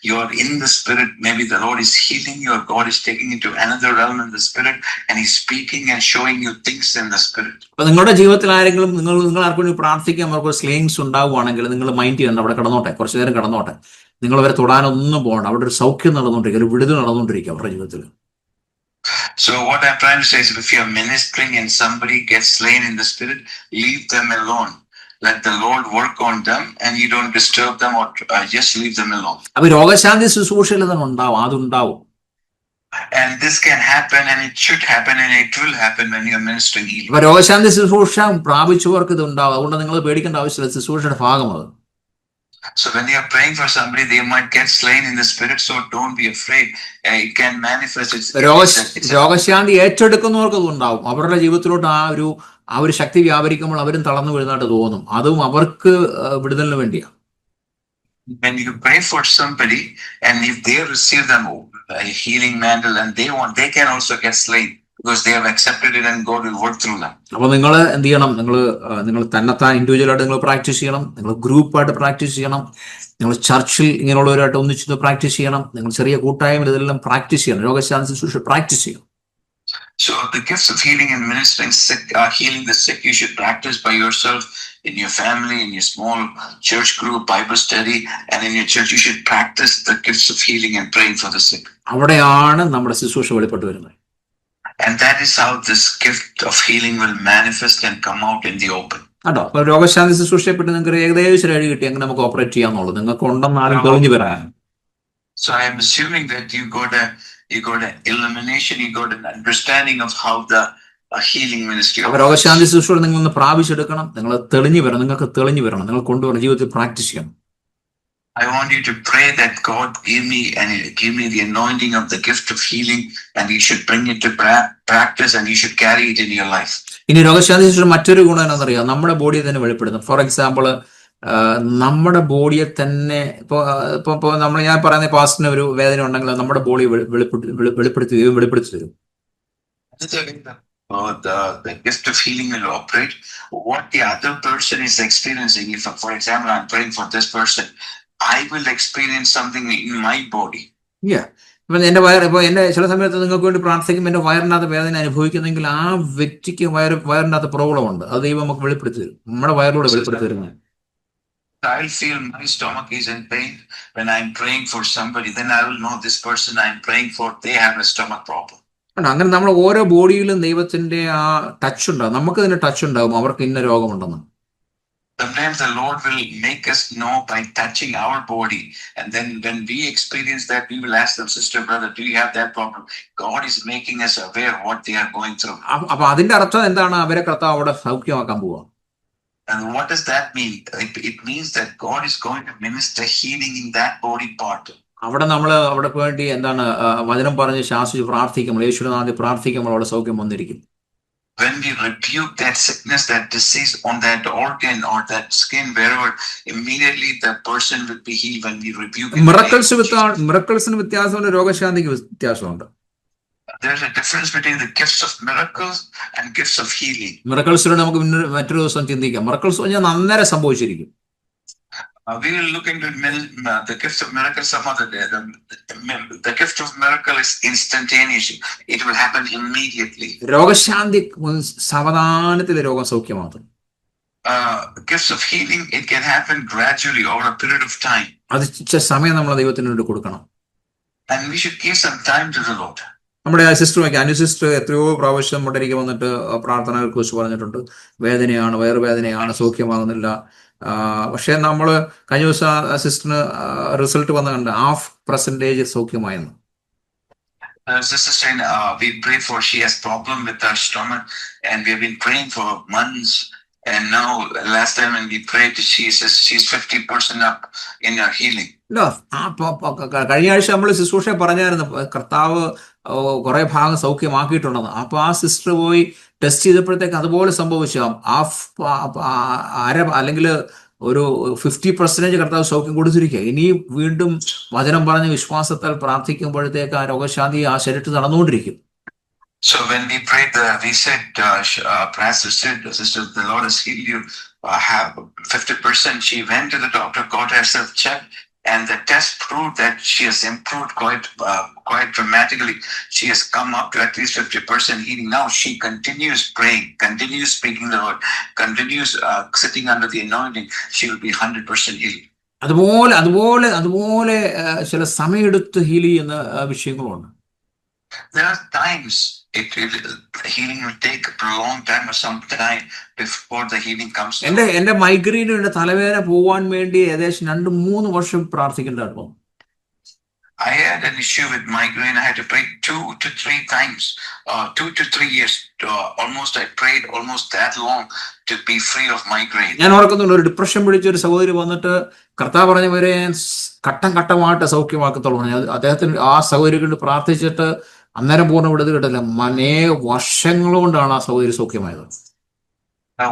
you're in the spirit. Maybe the Lord is healing you, or God is taking you to another realm in the spirit, and He's speaking and showing you things in the spirit. അപ്പൊ നിങ്ങളുടെ ജീവിതത്തിൽ ആരെങ്കിലും നിങ്ങൾ ആർക്കും പ്രാർത്ഥിക്കാൻ അവർക്ക് സ്ലേങ്സ് ഉണ്ടാവുകയാണെങ്കിൽ നിങ്ങൾ മൈൻഡ് ചെയ്യണ്ട, അവിടെ കിടന്നോട്ടെ, കുറച്ചു നേരം കിടന്നോട്ടെ. നിങ്ങൾ അവരെ തൊടാനൊന്നും പോകണ്ട. അവിടെ ഒരു സൗഖ്യം നടന്നുകൊണ്ടിരിക്കുക, ഒരു വിടുതൽ നടന്നുകൊണ്ടിരിക്കുക അവരുടെ ജീവിതത്തിൽ. So what I'm trying to say is, if you're ministering and somebody gets slain in the spirit, leave them alone. Let the Lord work on them, and you don't disturb them, or just leave them alone. അപ്പൊ രോഗശാന്തി ശുശ്രൂഷയിൽ തന്നെ ഉണ്ടാവും, അതുണ്ടാവും. And this can happen, and it should happen, and it will happen when you're ministering healing. അപ്പൊ രോഗശാന്തി ശുശ്രൂഷ പ്രാപിച്ചവർക്ക് ഇത് ഉണ്ടാവും. അതുകൊണ്ട് നിങ്ങൾ പേടിക്കേണ്ട ആവശ്യമില്ല, ശുശ്രൂഷയുടെ ഭാഗം അത്. So when you're praying for somebody, they might get slain in the spirit, so don't be afraid. It can manifest. രോഗശാന്തി ഏറ്റെടുക്കുന്നവർക്ക് അത് ഉണ്ടാവും. അവരുടെ ജീവിതത്തിലോട്ട് ആ ഒരു ശക്തി വ്യാപരിക്കുമ്പോൾ അവരും തളർന്നു വീഴുന്നതായിട്ട് തോന്നും. അതും അവർക്ക് വിടുതലിന് വേണ്ടിയാണ്. When you pray for somebody, and if they receive them a healing mantle, and they can also get slain, because they have accepted it, and God will work through them. അപ്പൊ നിങ്ങൾ എന്ത് ചെയ്യണം? നിങ്ങൾ തന്നെത്താൻ ഇൻഡിവിജ്വലായിട്ട് നിങ്ങൾ പ്രാക്ടീസ് ചെയ്യണം, നിങ്ങൾ ഗ്രൂപ്പായിട്ട് പ്രാക്ടീസ് ചെയ്യണം, നിങ്ങൾ ചർച്ചിൽ ഇങ്ങനെയുള്ളവരായിട്ട് ഒന്നിച്ച് പ്രാക്ടീസ് ചെയ്യണം, നിങ്ങൾ ചെറിയ കൂട്ടായ്മയിൽ ഇതെല്ലാം പ്രാക്ടീസ് ചെയ്യണം, രോഗശാന്തി ശുശ്രൂഷ പ്രാക്ടീസ് ചെയ്യണം. So the gifts of healing and ministering sick, healing the sick, you should practice by yourself, in your family, in your small church group, Bible study, and in your church. You should practice the gifts of healing and praying for the sick. അവിടെയാണ് നമ്മുടെ ശുശ്രൂഷ വെളിപ്പെട്ടു വരുന്നത്. And that is how this gift of healing will manifest and come out in the open. കേട്ടോ. അപ്പൊ രോഗശാന്തി ശുശ്രൂഷയെപ്പറ്റി നിങ്ങൾക്ക് ഏകദേശം ഒരു കിട്ടി എങ്ങനെ നമുക്ക് ഓപ്പറേറ്റ് ചെയ്യാന്നുള്ളത് നിങ്ങൾക്ക് ഉണ്ടെന്ന് ആരും തെളിഞ്ഞു വരാൻ. So I am assuming that you got an illumination, you got an understanding of how the healing ministry. അപ്പൊ രോഗശാന്തി ശുശ്രൂഷ നിങ്ങൾ ഒന്ന് പ്രാപിച്ചെടുക്കണം, നിങ്ങൾ തെളിഞ്ഞു വരണം, നിങ്ങൾക്ക് തെളിഞ്ഞു വരണം, നിങ്ങൾ കൊണ്ടുവരണം, ജീവിതത്തിൽ പ്രാക്ടീസ് ചെയ്യണം. I want you to pray that God give me the anointing of the gift of healing, and you should bring it to practice, and you should carry it in your life. ഇനി രോഗശാന്തി ശുശ്രൂഷ മറ്റൊരു ഗുണം എന്താണെന്നറിയാം, നമ്മുടെ ബോഡിയെ തന്നെ വെളിപ്പെടുത്തും. For example, നമ്മുടെ ബോഡിയെ തന്നെ ഇപ്പൊ ഞാൻ പറയുന്ന പാസ്റ്റിന് ഒരു വേദന ഉണ്ടെങ്കിൽ നമ്മുടെ ബോഡി വെളിപ്പെടുത്തി തരും. The gift of healing will operate what the other person is experiencing. If, for example, I'm praying for this person, I will experience something in my body. ഇപ്പൊ എന്റെ എന്റെ ചില സമയത്ത് നിങ്ങൾക്ക് വേണ്ടി പ്രാർത്ഥിക്കുമ്പോൾ എന്റെ വയറിനകത്ത് വേദന അനുഭവിക്കുന്നെങ്കിൽ ആ വ്യക്തിക്ക് വയറിനകത്ത് പ്രോബ്ലം ഉണ്ട്, അത് ദൈവം നമുക്ക് വെളിപ്പെടുത്തി തരും, നമ്മുടെ വയറിലൂടെ വെളിപ്പെടുത്തി തരുന്നത്. I'll feel my stomach is in pain when I'm praying for somebody. Then I will know this person I'm praying for, they have a stomach problem. അങ്ങനെ നമ്മൾ ഓരോ ബോഡിയിലും ദൈവത്തിന്റെ ആ ടച്ച് ഉണ്ടാവും, നമുക്ക് തന്നെ ടച്ച് ഉണ്ടാവും അവർക്ക് ഇന്ന രോഗമുണ്ടെന്ന്. Sometimes the Lord will make us know by touching our body, and then when we experience that, we will ask them, sister, brother, do you have that problem? God is making us aware what they are going through. അപ്പൊ അതിന്റെ അർത്ഥം എന്താണ്? അവരെ കർത്താവ് അവിടെ സൗഖ്യമാക്കാൻ പോവാ. And what does that mean? It means that God is going to minister healing in that body part. അവിടെ നമ്മൾ അവിടെ വേണ്ടി എന്താണ് വചനം പറഞ്ഞ് ശാസിച്ച് പ്രാർത്ഥിക്കുമ്പോൾ, യേശുവിന്റെ നാമത്തിൽ പ്രാർത്ഥിക്കുമ്പോൾ അവിടെ സൗഖ്യം വന്നിരിക്കും. When we rebuke that sickness, that disease on that organ or that skin, wherever, immediately the person will be healed. When we rebuke it. മിറക്കിൾസിന് വ്യത്യാസമുണ്ട്, രോഗശാന്തിക്ക് വ്യത്യാസമുണ്ട്. There's a difference between the gifts of miracles and gifts of healing. മിറക്കിൾസിലൂടെ നമുക്ക് മറ്റൊരു ദിവസം ചിന്തിക്കാം. Miracles പറഞ്ഞാൽ അന്നേരം സംഭവിച്ചിരിക്കും. We will look into the gift of miracle some other day. The gift of miracle is instantaneous. It will happen immediately. രോഗശാന്തി സാവധാനത്തിൽ രോഗം സൗഖ്യമാകും. Gifts of healing, it can happen gradually over a period of time. അത് സമയം നമ്മൾ ദൈവത്തിന് വേണ്ടി കൊടുക്കണം. And we should give some time to the Lord. നമ്മുടെ അനു സിസ്റ്റർ എത്രയോ പ്രാവശ്യം നമ്മുടെ എനിക്ക് വന്നിട്ട് പ്രാർത്ഥനയെ കുറിച്ച് പറഞ്ഞിട്ടുണ്ട്. വേദനയാണ്, വയറുവേദനയാണ്, സൗഖ്യമാകുന്നില്ല. പക്ഷെ നമ്മൾ കഴിഞ്ഞ ദിവസം സിസ്റ്ററിന് റിസൾട്ട് വന്ന കണ്ട് 0.5% സൗഖ്യമായെന്ന്. Sister, we pray for, she has problem with her stomach, and we have been praying for months, and now last time when we prayed, she's 50% up in her healing. കഴിഞ്ഞ ആഴ്ച നമ്മൾ ശുശ്രൂഷ പറഞ്ഞായിരുന്നു കർത്താവ് കുറെ ഭാഗം സൗഖ്യമാക്കിയിട്ടുണ്ടെന്ന്. അപ്പൊ ആ സിസ്റ്റർ പോയി ടെസ്റ്റ് ചെയ്തപ്പോഴത്തേക്ക് അതുപോലെ സംഭവിച്ചു. അല്ലെങ്കിൽ ഒരു 50% കർത്താവ് സൗഖ്യം കൊടുത്തിരിക്കുക. ഇനിയും വീണ്ടും വചനം പറഞ്ഞ് വിശ്വാസത്താൽ പ്രാർത്ഥിക്കുമ്പോഴത്തേക്ക് ആ രോഗശാന്തി ആ ശരീരത്തിൽ നടന്നുകൊണ്ടിരിക്കും. So when we prayed, we said, Pastor said, Sister, the Lord has healed you. Have 50%. She went to the doctor, got herself checked, and the test proved that she has improved quite dramatically. She has come up to at least 50% healing. Now she continues praying, continues speaking the word, continues sitting under the anointing. She will be 100% healed. അതുപോലെ ചില സമയമെടുത്ത് heal ചെയ്യുന്ന വിഷയങ്ങളുണ്ട്. There are times healing will take a long time or some time before the healing comes. എന്റെ മൈഗ്രെയിനും എന്റെ തലവേദന പോവാൻ വേണ്ടി ഏകദേശം 2-3 വർഷം പ്രാർത്ഥിക്കേണ്ടതായിരുന്നു. I had an issue with migraine. I had to pray 2 to 3 times, 2 to 3 years. I prayed almost that long to be free of migraine. ഞാൻ ഓർക്കുന്നുണ്ട്, ഒരു ഡിപ്രഷൻ പിടിച്ച ഒരു സഹോദരി വന്നിട്ട് കർത്താവ് പറഞ്ഞവരെ ഘട്ടം ഘട്ടമായിട്ട് സൗഖ്യമാക്കത്തുള്ളൂ. അദ്ദേഹത്തിന് ആ സഹോദരി കൊണ്ട് പ്രാർത്ഥിച്ചിട്ട് അന്നേരം പൂർണ്ണ വിടുതൽ കിട്ടില്ല. അനേക വർഷങ്ങൾ കൊണ്ടാണ് ആ സഹോദരി സൗഖ്യമായത്.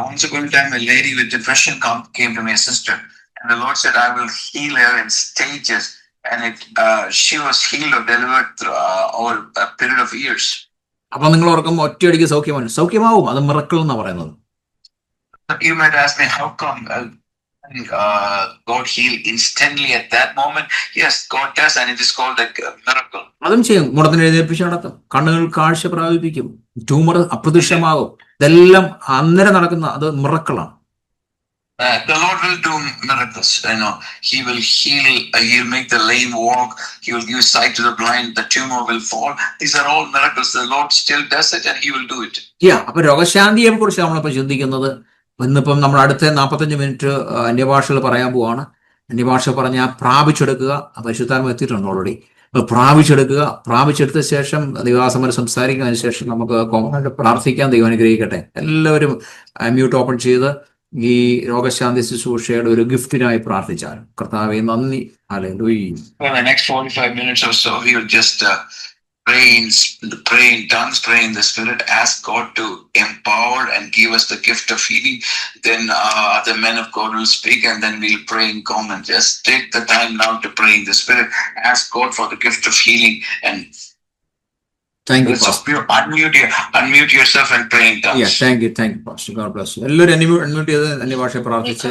Once upon a time, a lady with depression came to me, a sister, and the Lord said, I will heal her in stages. And she was healed or delivered over a period of years. അപ്പൊ നിങ്ങൾ ഓർക്കുമ്പോൾ ഒറ്റയടിക്ക് സൗഖ്യമാവും. അത് miracle എന്നാ പറയുന്നത്. You might ask me, how come God healed instantly at that moment? Yes, God does, and it is called a miracle. അതും ചെയ്യും. മുടത്തിന് എഴുന്നേൽപ്പിച്ച് നടത്തും, കണ്ണുകൾ കാഴ്ച പ്രാപിപ്പിക്കും, ട്യൂമർ അപ്രത്യക്ഷമാകും. ഇതെല്ലാം അന്നേരം നടക്കുന്ന അത് മിറക്കിളാണ്. The Lord will do miracles. He will heal. He'll make the lame walk. He will give sight to the blind. The tumor will fall. These are all miracles. The Lord still does it, and He will do it. അപ്പൊ രോഗശാന്തിയെ കുറിച്ച് നമ്മളിപ്പോ ചിന്തിക്കുന്നത്. ഇന്നിപ്പം നമ്മൾ അടുത്ത 45 minute അന്യഭാഷകൾ പറയാൻ പോവാണ്. അന്യഭാഷ പറഞ്ഞാൽ പ്രാപിച്ചെടുക്കുക. പരിശുദ്ധാത്മ എത്തിയിട്ടുണ്ട് ഓൾറെഡി. പ്രാപിച്ചെടുത്ത ശേഷം ദൈവദാസന്മാർ സംസാരിക്കും. അതിനുശേഷം നമുക്ക് കോമണായിട്ട് പ്രാർത്ഥിക്കാൻ. ദൈവം അനുഗ്രഹിക്കട്ടെ. എല്ലാവരും മ്യൂട്ട് ഓപ്പൺ ചെയ്ത് ഈ രോഗശാന്തി ശുശ്രൂഷയുടെ ഒരു ഗിഫ്റ്റിനായി പ്രാർത്ഥിച്ചാൽ. കർത്താവേ നന്ദി. Hallelujah. For the next 45 minutes or so, we will just pray in tongues, pray in the Spirit, ask God to empower and give us the gift of healing. Then the men of God will speak, and then we'll pray in common. Just take the time now to pray in the Spirit. Ask God for the gift of healing, and Thank you, Pastor. Unmute yourself and pray in tongues. Thank you, Pastor. God bless you. എല്ലാവരും unmute ചെയ്ത് അന്യഭാഷ പ്രാർത്ഥിച്ച്